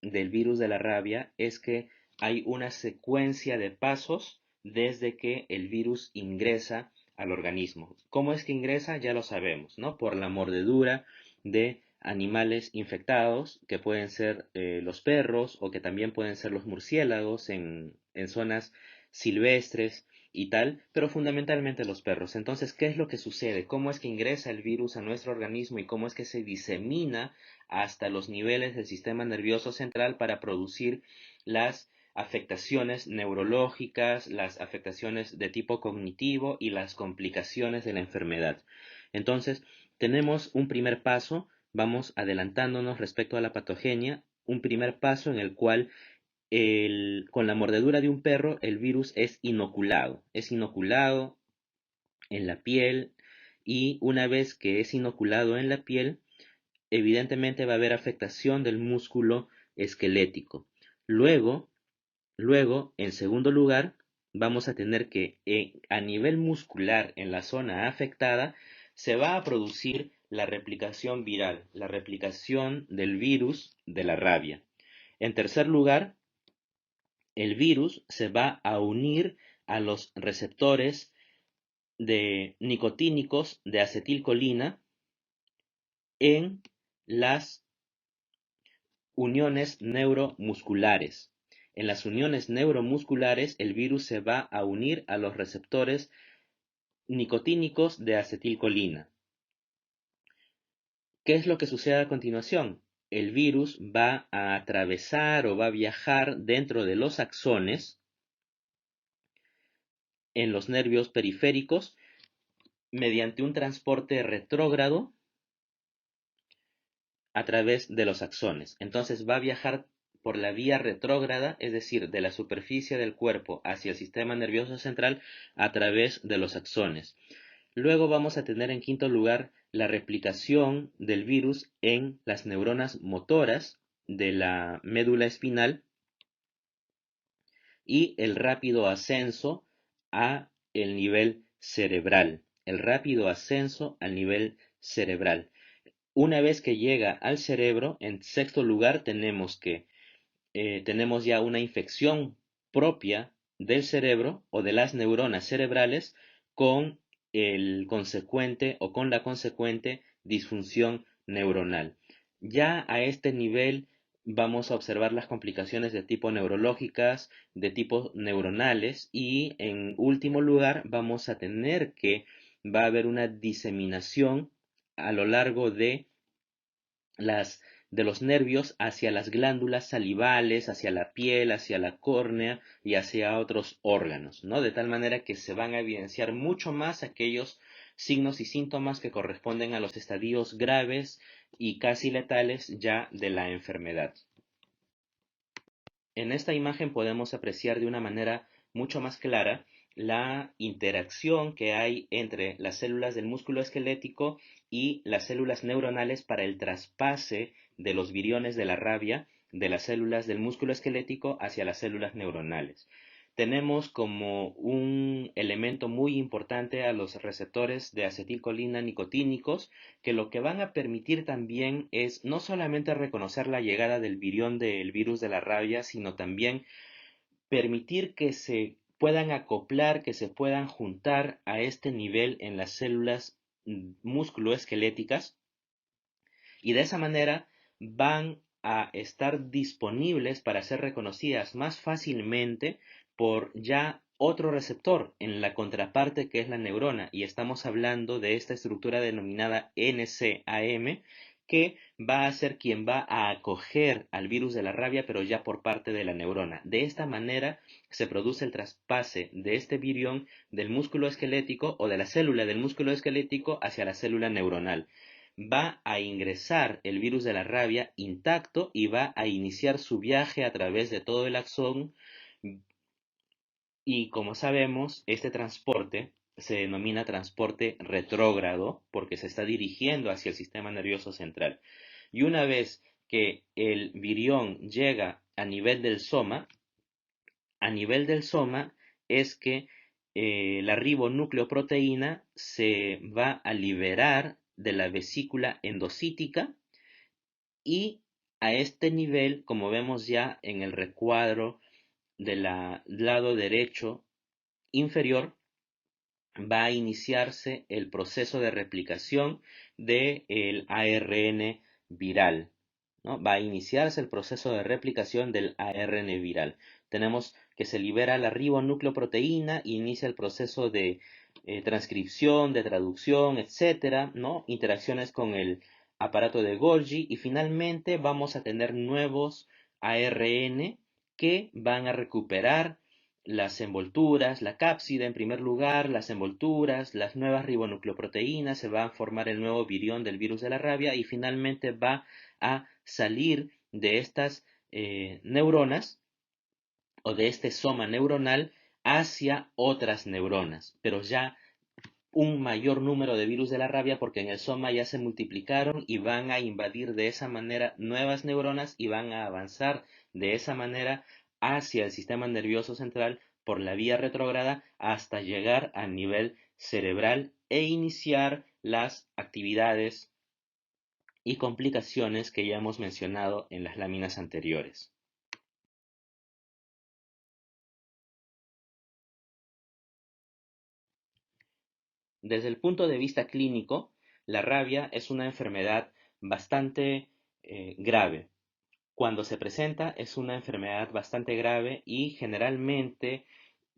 del virus de la rabia es que hay una secuencia de pasos desde que el virus ingresa al organismo. ¿Cómo es que ingresa? Ya lo sabemos, ¿no? Por la mordedura de animales infectados, que pueden ser los perros o que también pueden ser los murciélagos en zonas silvestres y tal, pero fundamentalmente los perros. Entonces, ¿qué es lo que sucede? ¿Cómo es que ingresa el virus a nuestro organismo y cómo es que se disemina hasta los niveles del sistema nervioso central para producir las afectaciones neurológicas, las afectaciones de tipo cognitivo y las complicaciones de la enfermedad? Entonces, tenemos un primer paso, vamos adelantándonos respecto a la patogenia, un primer paso en el cual con la mordedura de un perro el virus es inoculado en la piel y una vez que es inoculado en la piel, evidentemente va a haber afectación del músculo esquelético. Luego, en segundo lugar, vamos a tener que a nivel muscular en la zona afectada se va a producir la replicación viral, la replicación del virus de la rabia. En tercer lugar, el virus se va a unir a los receptores de nicotínicos de acetilcolina en las uniones neuromusculares. En las uniones neuromusculares, el virus se va a unir a los receptores nicotínicos de acetilcolina. ¿Qué es lo que sucede a continuación? El virus va a atravesar o va a viajar dentro de los axones en los nervios periféricos mediante un transporte retrógrado a través de los axones. Entonces va a viajar por la vía retrógrada, es decir, de la superficie del cuerpo hacia el sistema nervioso central a través de los axones. Luego vamos a tener en quinto lugar la replicación del virus en las neuronas motoras de la médula espinal y el rápido ascenso a el nivel cerebral. El rápido ascenso al nivel cerebral. Una vez que llega al cerebro, en sexto lugar tenemos que tenemos ya una infección propia del cerebro o de las neuronas cerebrales con el consecuente o con la consecuente disfunción neuronal. Ya a este nivel vamos a observar las complicaciones de tipo neurológicas, de tipo neuronales y en último lugar vamos a tener que va a haber una diseminación a lo largo las, de los nervios hacia las glándulas salivales, hacia la piel, hacia la córnea y hacia otros órganos, ¿no? De tal manera que se van a evidenciar mucho más aquellos signos y síntomas que corresponden a los estadios graves y casi letales ya de la enfermedad. En esta imagen podemos apreciar de una manera mucho más clara la interacción que hay entre las células del músculo esquelético y las células neuronales para el traspase de los viriones de la rabia de las células del músculo esquelético hacia las células neuronales. Tenemos como un elemento muy importante a los receptores de acetilcolina nicotínicos, que lo que van a permitir también es no solamente reconocer la llegada del virión del virus de la rabia, sino también permitir que se puedan acoplar, que se puedan juntar a este nivel en las células musculoesqueléticas y de esa manera van a estar disponibles para ser reconocidas más fácilmente por ya otro receptor en la contraparte que es la neurona, y estamos hablando de esta estructura denominada NCAM, que va a ser quien va a acoger al virus de la rabia, pero ya por parte de la neurona. De esta manera se produce el traspase de este virión del músculo esquelético o de la célula del músculo esquelético hacia la célula neuronal. va a ingresar el virus de la rabia intacto y va a iniciar su viaje a través de todo el axón. Y como sabemos, este transporte se denomina transporte retrógrado porque se está dirigiendo hacia el sistema nervioso central. Y una vez que el virión llega a nivel del soma es que la ribonucleoproteína se va a liberar de la vesícula endocítica y a este nivel, como vemos ya en el recuadro del lado derecho inferior, va a iniciarse el proceso de replicación del ARN viral, ¿no? Va a iniciarse el proceso de replicación del ARN viral. Tenemos que se libera la ribonucleoproteína, inicia el proceso de transcripción, de traducción, etcétera, ¿no? Interacciones con el aparato de Golgi y finalmente vamos a tener nuevos ARN que van a recuperar las envolturas, la cápsida en primer lugar, las envolturas, las nuevas ribonucleoproteínas, se va a formar el nuevo virión del virus de la rabia y finalmente va a salir de estas neuronas o de este soma neuronal hacia otras neuronas, pero ya un mayor número de virus de la rabia porque en el soma ya se multiplicaron y van a invadir de esa manera nuevas neuronas y van a avanzar de esa manera hacia el sistema nervioso central por la vía retrógrada hasta llegar al nivel cerebral e iniciar las actividades y complicaciones que ya hemos mencionado en las láminas anteriores. Desde el punto de vista clínico, la rabia es una enfermedad bastante grave. Cuando se presenta es una enfermedad bastante grave y generalmente,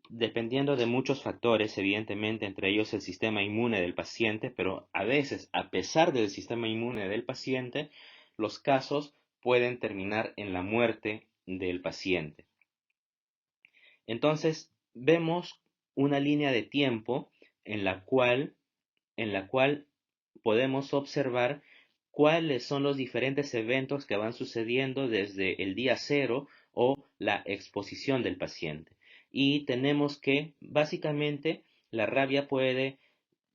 dependiendo de muchos factores, evidentemente, entre ellos el sistema inmune del paciente, pero a veces, a pesar del sistema inmune del paciente, los casos pueden terminar en la muerte del paciente. Entonces, vemos una línea de tiempo en la cual podemos observar cuáles son los diferentes eventos que van sucediendo desde el día cero o la exposición del paciente. Y tenemos que, básicamente, la rabia puede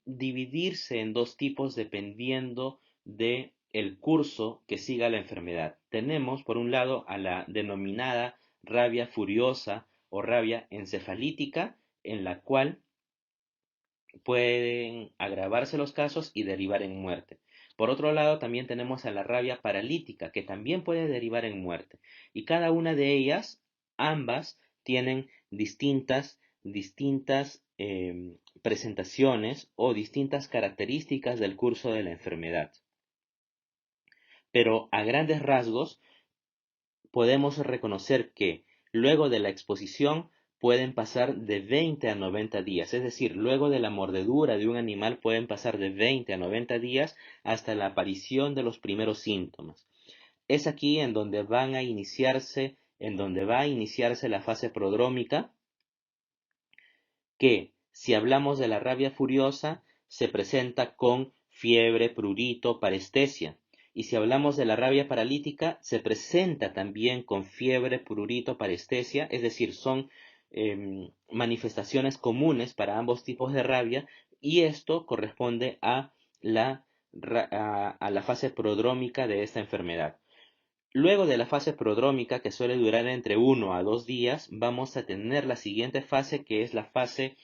dividirse en dos tipos dependiendo de el curso que siga la enfermedad. Tenemos, por un lado, a la denominada rabia furiosa o rabia encefalítica, en la cual pueden agravarse los casos y derivar en muerte. Por otro lado, también tenemos a la rabia paralítica, que también puede derivar en muerte. Y cada una de ellas, ambas, tienen distintas presentaciones o distintas características del curso de la enfermedad. Pero a grandes rasgos, podemos reconocer que luego de la exposición pueden pasar de 20 a 90 días, es decir, luego de la mordedura de un animal pueden pasar de 20 a 90 días hasta la aparición de los primeros síntomas. Es aquí en donde va a iniciarse la fase prodrómica, que si hablamos de la rabia furiosa se presenta con fiebre, prurito, parestesia. Y si hablamos de la rabia paralítica, se presenta también con fiebre, prurito, parestesia, es decir, son manifestaciones comunes para ambos tipos de rabia, y esto corresponde a la fase prodrómica de esta enfermedad. Luego de la fase prodrómica, que suele durar entre 1 a 2 días, vamos a tener la siguiente fase, que es la fase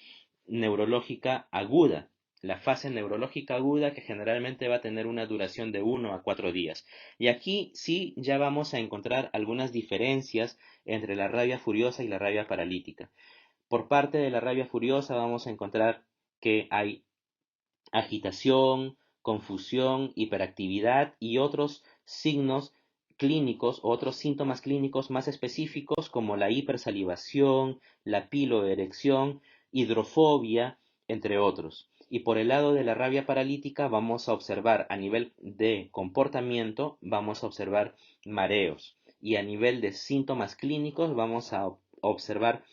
neurológica aguda. La fase neurológica aguda, que generalmente va a tener una duración de 1 a 4 días. Y aquí sí ya vamos a encontrar algunas diferencias entre la rabia furiosa y la rabia paralítica. Por parte de la rabia furiosa vamos a encontrar que hay agitación, confusión, hiperactividad y otros signos clínicos o otros síntomas clínicos más específicos como la hipersalivación, la piloerección, hidrofobia, entre otros. Y por el lado de la rabia paralítica vamos a observar a nivel de comportamiento, vamos a observar mareos. Y a nivel de síntomas clínicos vamos a observar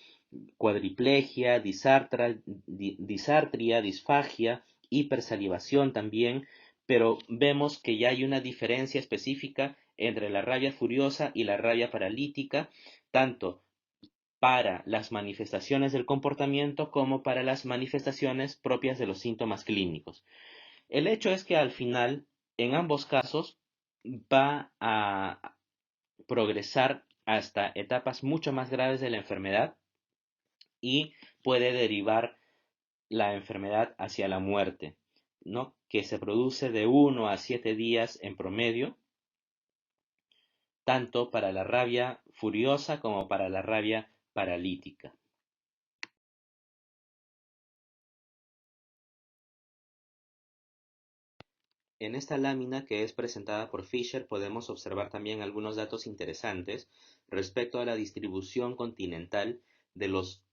cuadriplegia, disartria, disfagia, hipersalivación también, pero vemos que ya hay una diferencia específica entre la rabia furiosa y la rabia paralítica, tanto para las manifestaciones del comportamiento como para las manifestaciones propias de los síntomas clínicos. El hecho es que al final, en ambos casos, va a progresar hasta etapas mucho más graves de la enfermedad y puede derivar la enfermedad hacia la muerte, ¿no? Que se produce de 1 a 7 días en promedio, tanto para la rabia furiosa como para la rabia paralítica. En esta lámina que es presentada por Fisher podemos observar también algunos datos interesantes respecto a la distribución continental de los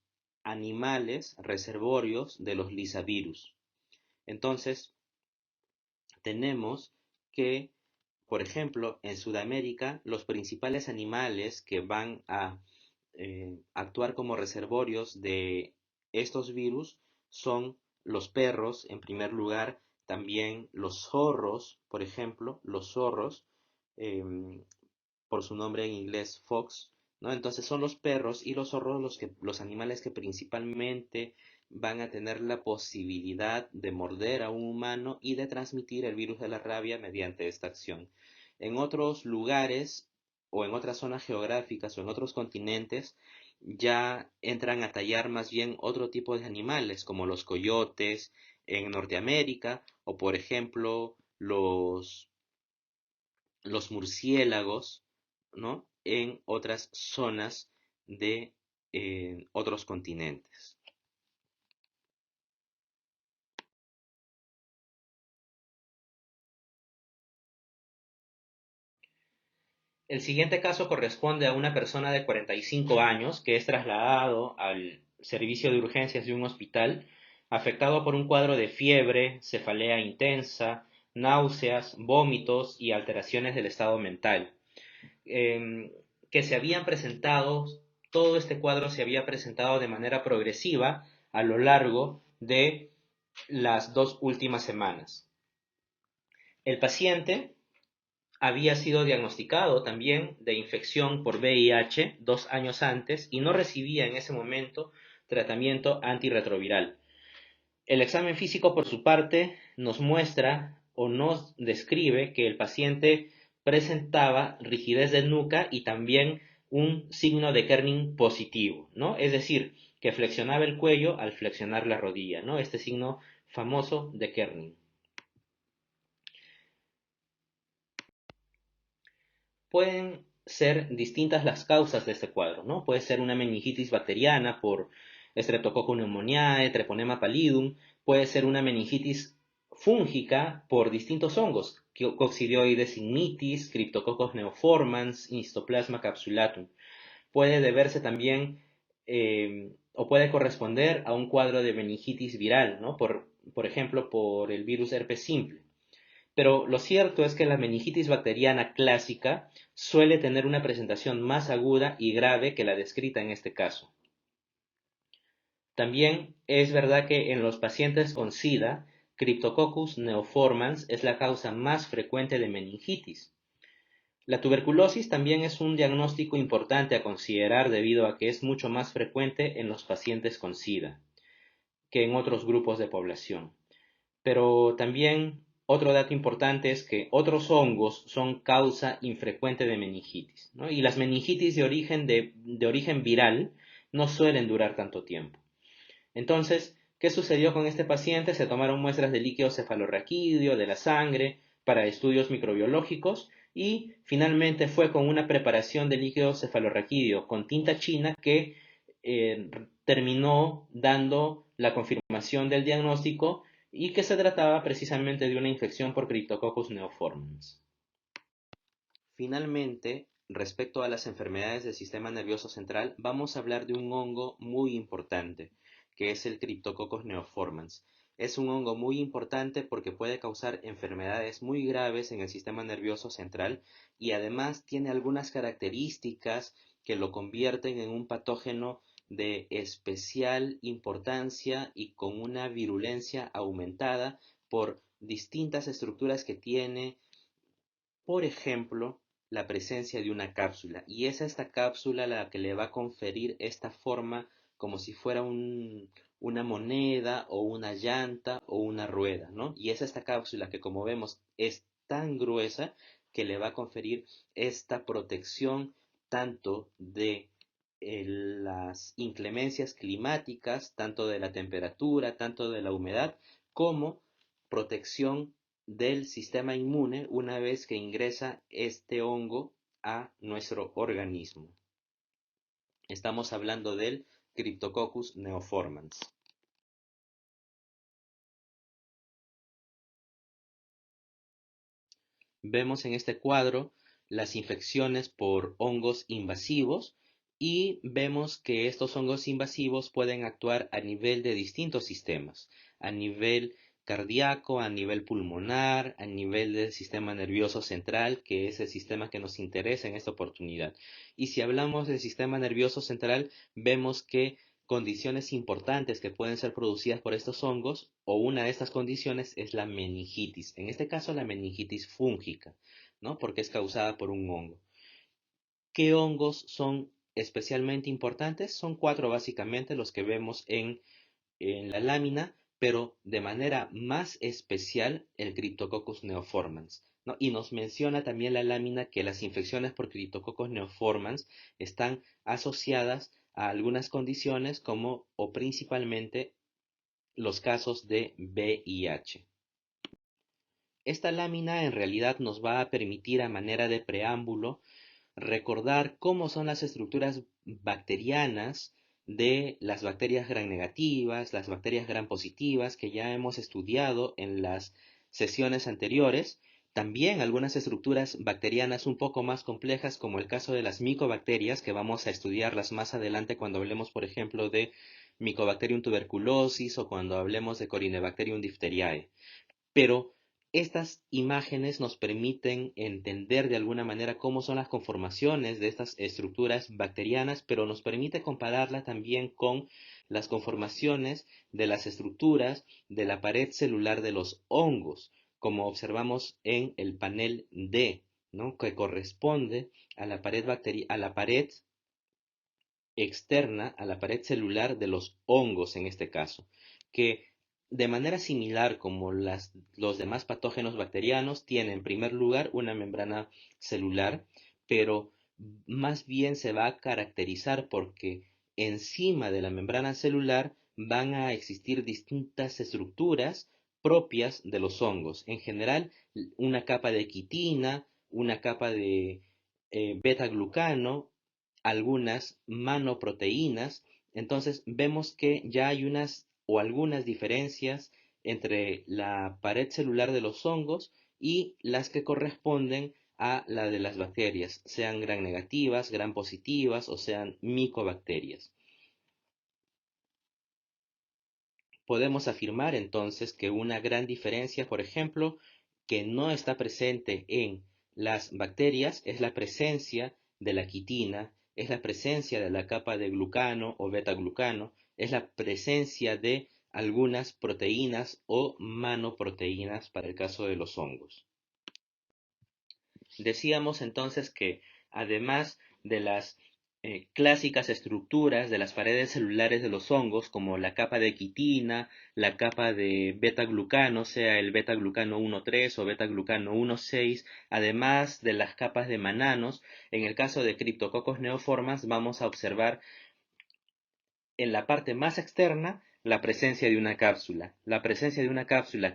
animales reservorios de los lisavirus. Entonces, tenemos que, por ejemplo, en Sudamérica, los principales animales que van a actuar como reservorios de estos virus son los perros, en primer lugar, también los zorros, por ejemplo, los zorros, em, por su nombre en inglés fox, ¿no? Entonces son los perros y los zorros los animales que principalmente van a tener la posibilidad de morder a un humano y de transmitir el virus de la rabia mediante esta acción. En otros lugares o en otras zonas geográficas o en otros continentes ya entran a tallar más bien otro tipo de animales como los coyotes en Norteamérica o por ejemplo los murciélagos, ¿no? En otras zonas de otros continentes. El siguiente caso corresponde a una persona de 45 años que es trasladado al servicio de urgencias de un hospital afectado por un cuadro de fiebre, cefalea intensa, náuseas, vómitos y alteraciones del estado mental. Que se habían presentado, todo este cuadro se había presentado de manera progresiva a lo largo de las 2 últimas semanas. El paciente había sido diagnosticado también de infección por VIH 2 años antes y no recibía en ese momento tratamiento antirretroviral. El examen físico, por su parte, nos muestra o nos describe que el paciente presentaba rigidez de nuca y también un signo de kerning positivo, ¿no? Es decir, que flexionaba el cuello al flexionar la rodilla, ¿no? Este signo famoso de kerning. Pueden ser distintas las causas de este cuadro, ¿no? Puede ser una meningitis bacteriana por Streptococcus pneumoniae, Treponema pallidum, puede ser una meningitis fúngica por distintos hongos, Coccidioides ignitis, Cryptococcus neoformans, Histoplasma capsulatum. Puede deberse también o puede corresponder a un cuadro de meningitis viral, ¿no? Por ejemplo, por el virus herpes simple. Pero lo cierto es que la meningitis bacteriana clásica suele tener una presentación más aguda y grave que la descrita en este caso. También es verdad que en los pacientes con SIDA, Cryptococcus neoformans es la causa más frecuente de meningitis. La tuberculosis también es un diagnóstico importante a considerar debido a que es mucho más frecuente en los pacientes con SIDA que en otros grupos de población. Pero también otro dato importante es que otros hongos son causa infrecuente de meningitis, ¿no? Y las meningitis de origen viral no suelen durar tanto tiempo. Entonces, ¿qué sucedió con este paciente? Se tomaron muestras de líquido cefalorraquídeo, de la sangre, para estudios microbiológicos y finalmente fue con una preparación de líquido cefalorraquídeo con tinta china que terminó dando la confirmación del diagnóstico y que se trataba precisamente de una infección por Cryptococcus neoformans. Finalmente, respecto a las enfermedades del sistema nervioso central, vamos a hablar de un hongo muy importante, que es el Cryptococcus neoformans. Es un hongo muy importante porque puede causar enfermedades muy graves en el sistema nervioso central y además tiene algunas características que lo convierten en un patógeno de especial importancia y con una virulencia aumentada por distintas estructuras que tiene, por ejemplo, la presencia de una cápsula. Y es esta cápsula la que le va a conferir esta forma como si fuera una moneda o una llanta o una rueda, ¿no? Y es esta cápsula que, como vemos, es tan gruesa que le va a conferir esta protección tanto de las inclemencias climáticas, tanto de la temperatura, tanto de la humedad, como protección del sistema inmune una vez que ingresa este hongo a nuestro organismo. Estamos hablando del Cryptococcus neoformans. Vemos en este cuadro las infecciones por hongos invasivos y vemos que estos hongos invasivos pueden actuar a nivel de distintos sistemas, a nivel cardíaco, a nivel pulmonar, a nivel del sistema nervioso central, que es el sistema que nos interesa en esta oportunidad. Y si hablamos del sistema nervioso central, vemos que condiciones importantes que pueden ser producidas por estos hongos, o una de estas condiciones es la meningitis, en este caso la meningitis fúngica, ¿no? Porque es causada por un hongo. ¿Qué hongos son especialmente importantes? Son cuatro básicamente los que vemos en la lámina, pero de manera más especial el Cryptococcus neoformans, ¿no? Y nos menciona también la lámina que las infecciones por Cryptococcus neoformans están asociadas a algunas condiciones como o principalmente los casos de VIH. Esta lámina en realidad nos va a permitir a manera de preámbulo recordar cómo son las estructuras bacterianas de las bacterias gram negativas, las bacterias gram positivas que ya hemos estudiado en las sesiones anteriores, también algunas estructuras bacterianas un poco más complejas como el caso de las micobacterias que vamos a estudiarlas más adelante cuando hablemos por ejemplo de Mycobacterium tuberculosis o cuando hablemos de Corynebacterium diphtheriae. Pero estas imágenes nos permiten entender de alguna manera cómo son las conformaciones de estas estructuras bacterianas, pero nos permite compararla también con las conformaciones de las estructuras de la pared celular de los hongos, como observamos en el panel D, ¿no? Que corresponde a la pared a la pared externa, a la pared celular de los hongos en este caso, que de manera similar como los demás patógenos bacterianos, tiene en primer lugar una membrana celular, pero más bien se va a caracterizar porque encima de la membrana celular van a existir distintas estructuras propias de los hongos. En general, una capa de quitina, una capa de beta-glucano, algunas manoproteínas. Entonces vemos que ya hay unas o algunas diferencias entre la pared celular de los hongos y las que corresponden a la de las bacterias, sean gram negativas, gram positivas o sean micobacterias. Podemos afirmar entonces que una gran diferencia, por ejemplo, que no está presente en las bacterias es la presencia de la quitina, es la presencia de la capa de glucano o beta-glucano, es la presencia de algunas proteínas o manoproteínas para el caso de los hongos. Decíamos entonces que además de las clásicas estructuras de las paredes celulares de los hongos, como la capa de quitina, la capa de beta-glucano, sea el beta-glucano 1,3 o beta-glucano 1,6, además de las capas de mananos, en el caso de Cryptococcus neoformans vamos a observar en la parte más externa la presencia de una cápsula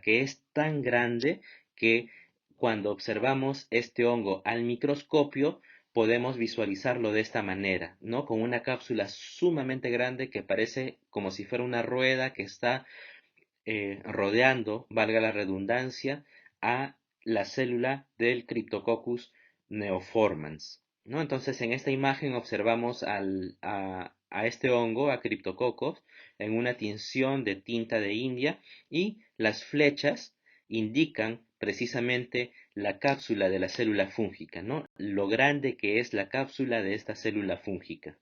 que es tan grande que cuando observamos este hongo al microscopio podemos visualizarlo de esta manera, ¿no? Con una cápsula sumamente grande que parece como si fuera una rueda que está rodeando, valga la redundancia, a la célula del Cryptococcus neoformans, ¿no? Entonces, en esta imagen observamos a este hongo, a Cryptococcus, en una tinción de tinta de India y las flechas indican precisamente la cápsula de la célula fúngica, ¿no? Lo grande que es la cápsula de esta célula fúngica.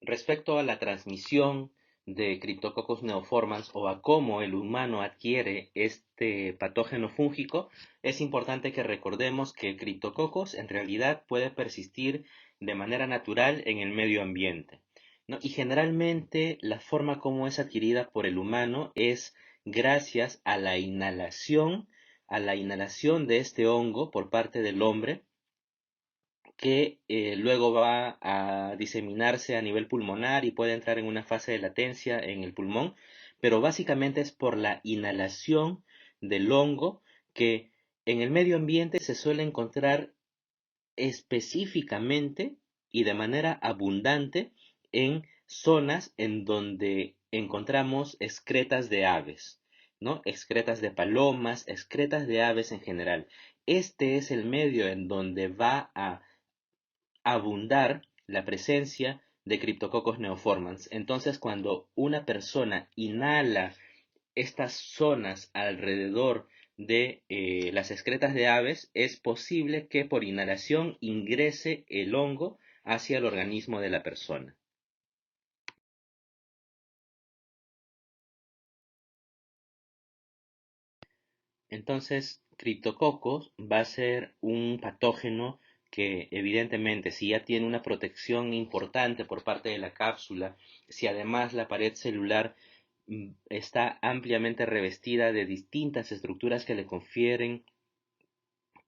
Respecto a la transmisión de Cryptococcus neoformans o a cómo el humano adquiere este patógeno fúngico, es importante que recordemos que el Cryptococcus en realidad puede persistir de manera natural en el medio ambiente, ¿no? Y generalmente la forma como es adquirida por el humano es gracias a la inhalación de este hongo por parte del hombre que luego va a diseminarse a nivel pulmonar y puede entrar en una fase de latencia en el pulmón, pero básicamente es por la inhalación del hongo que en el medio ambiente se suele encontrar específicamente y de manera abundante en zonas en donde encontramos excretas de aves, ¿no? Excretas de palomas, excretas de aves en general. Este es el medio en donde va a abundar la presencia de Cryptococcus neoformans. Entonces, cuando una persona inhala estas zonas alrededor de las excretas de aves, es posible que por inhalación ingrese el hongo hacia el organismo de la persona. Entonces, Cryptococcus va a ser un patógeno que evidentemente si ya tiene una protección importante por parte de la cápsula, si además la pared celular está ampliamente revestida de distintas estructuras que le confieren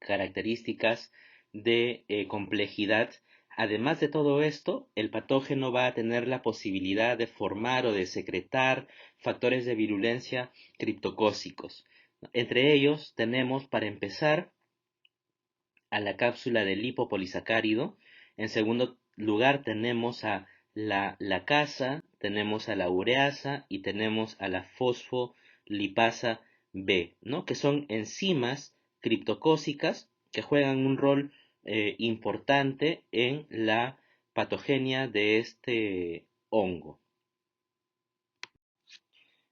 características de complejidad. Además de todo esto, el patógeno va a tener la posibilidad de formar o de secretar factores de virulencia criptocócicos. Entre ellos tenemos, para empezar, a la cápsula del lipopolisacárido. En segundo lugar tenemos a la lacasa, tenemos a la ureasa y tenemos a la fosfolipasa B, ¿no? Que son enzimas criptocócicas que juegan un rol importante en la patogenia de este hongo.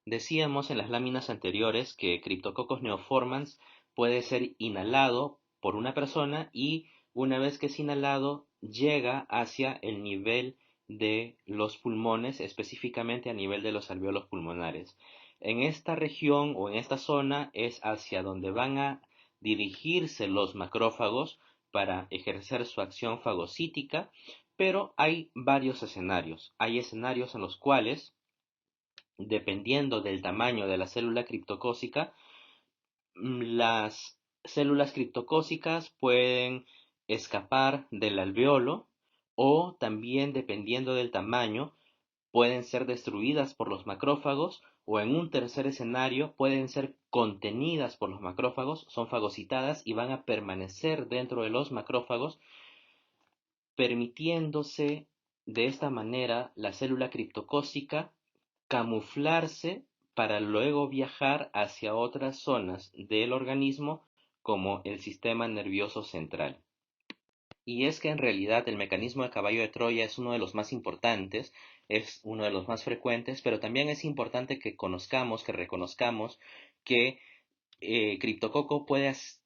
Decíamos en las láminas anteriores que Cryptococcus neoformans puede ser inhalado por una persona y una vez que es inhalado llega hacia el nivel de los pulmones, específicamente a nivel de los alvéolos pulmonares. En esta región o en esta zona es hacia donde van a dirigirse los macrófagos para ejercer su acción fagocítica, pero hay varios escenarios. Hay escenarios en los cuales dependiendo del tamaño de la célula criptocócica, las células criptocócicas pueden escapar del alveolo o también dependiendo del tamaño pueden ser destruidas por los macrófagos o en un tercer escenario pueden ser contenidas por los macrófagos, son fagocitadas y van a permanecer dentro de los macrófagos, permitiéndose de esta manera la célula criptocócica camuflarse para luego viajar hacia otras zonas del organismo como el sistema nervioso central. Y es que en realidad el mecanismo de caballo de Troya es uno de los más importantes, es uno de los más frecuentes, pero también es importante que conozcamos, que reconozcamos que Cryptococcus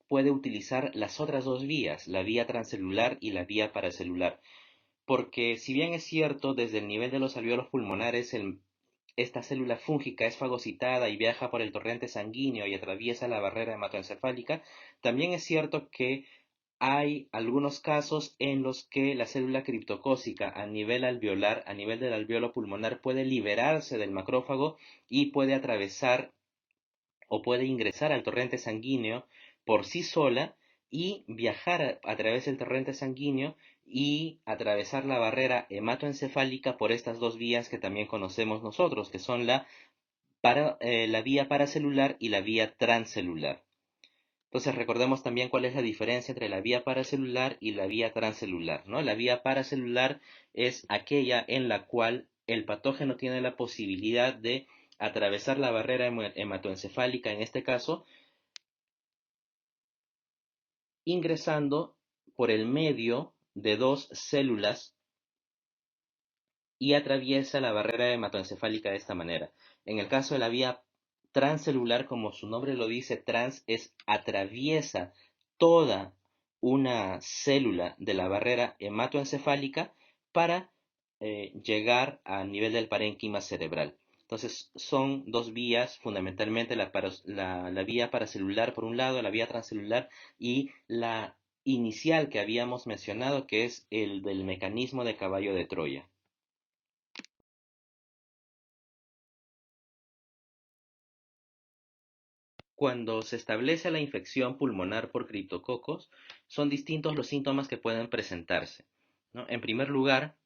puede utilizar las otras dos vías, la vía transcelular y la vía paracelular. Porque si bien es cierto, desde el nivel de los alvéolos pulmonares esta célula fúngica es fagocitada y viaja por el torrente sanguíneo y atraviesa la barrera hematoencefálica, también es cierto que hay algunos casos en los que la célula criptocócica a nivel alveolar, a nivel del alvéolo pulmonar, puede liberarse del macrófago y puede atravesar o puede ingresar al torrente sanguíneo por sí sola y viajar a través del torrente sanguíneo y atravesar la barrera hematoencefálica por estas dos vías que también conocemos nosotros, que son la vía paracelular y la vía transcelular. Entonces recordemos también cuál es la diferencia entre la vía paracelular y la vía transcelular, ¿no? La vía paracelular es aquella en la cual el patógeno tiene la posibilidad de atravesar la barrera hematoencefálica, en este caso, ingresando por el medio de dos células y atraviesa la barrera hematoencefálica de esta manera. En el caso de la vía transcelular, como su nombre lo dice, trans es atraviesa toda una célula de la barrera hematoencefálica para llegar al nivel del parénquima cerebral. Entonces, son dos vías, fundamentalmente la vía paracelular por un lado, la vía transcelular y la inicial que habíamos mencionado, que es el del mecanismo de caballo de Troya. Cuando se establece la infección pulmonar por criptococos, son distintos los síntomas que pueden presentarse, ¿no? En primer lugar,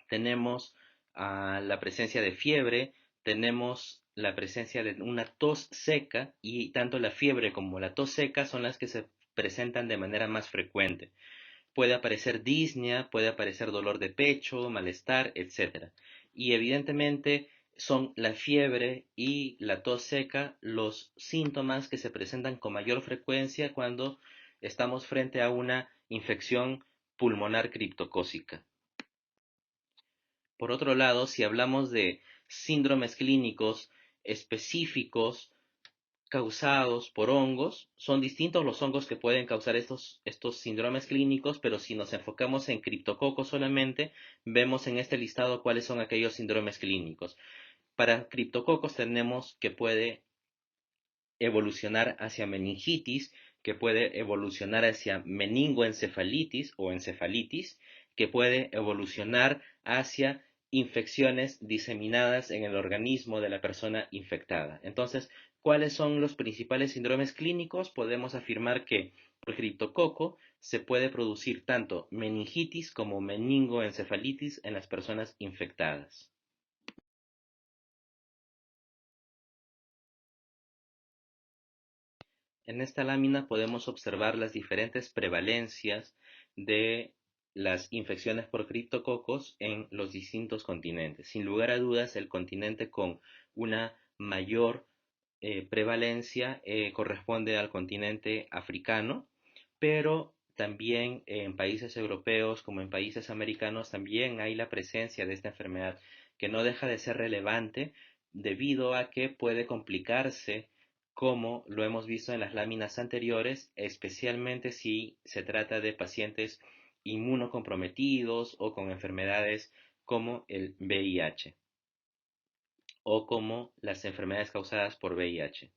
tenemos la presencia de fiebre, tenemos la presencia de una tos seca y tanto la fiebre como la tos seca son las que se presentan de manera más frecuente. Puede aparecer disnea, puede aparecer dolor de pecho, malestar, etc. Y evidentemente son la fiebre y la tos seca los síntomas que se presentan con mayor frecuencia cuando estamos frente a una infección pulmonar criptocócica. Por otro lado, si hablamos de síndromes clínicos específicos causados por hongos, son distintos los hongos que pueden causar estos síndromes clínicos, pero si nos enfocamos en criptococos solamente, vemos en este listado cuáles son aquellos síndromes clínicos. Para criptococos tenemos que puede evolucionar hacia meningitis, que puede evolucionar hacia meningoencefalitis o encefalitis, que puede evolucionar hacia infecciones diseminadas en el organismo de la persona infectada. Entonces, ¿cuáles son los principales síndromes clínicos? Podemos afirmar que por criptococo se puede producir tanto meningitis como meningoencefalitis en las personas infectadas. En esta lámina podemos observar las diferentes prevalencias de las infecciones por criptococos en los distintos continentes. Sin lugar a dudas, el continente con una mayor prevalencia corresponde al continente africano, pero también en países europeos como en países americanos también hay la presencia de esta enfermedad que no deja de ser relevante debido a que puede complicarse como lo hemos visto en las láminas anteriores, especialmente si se trata de pacientes inmunocomprometidos o con enfermedades como el VIH o como las enfermedades causadas por VIH.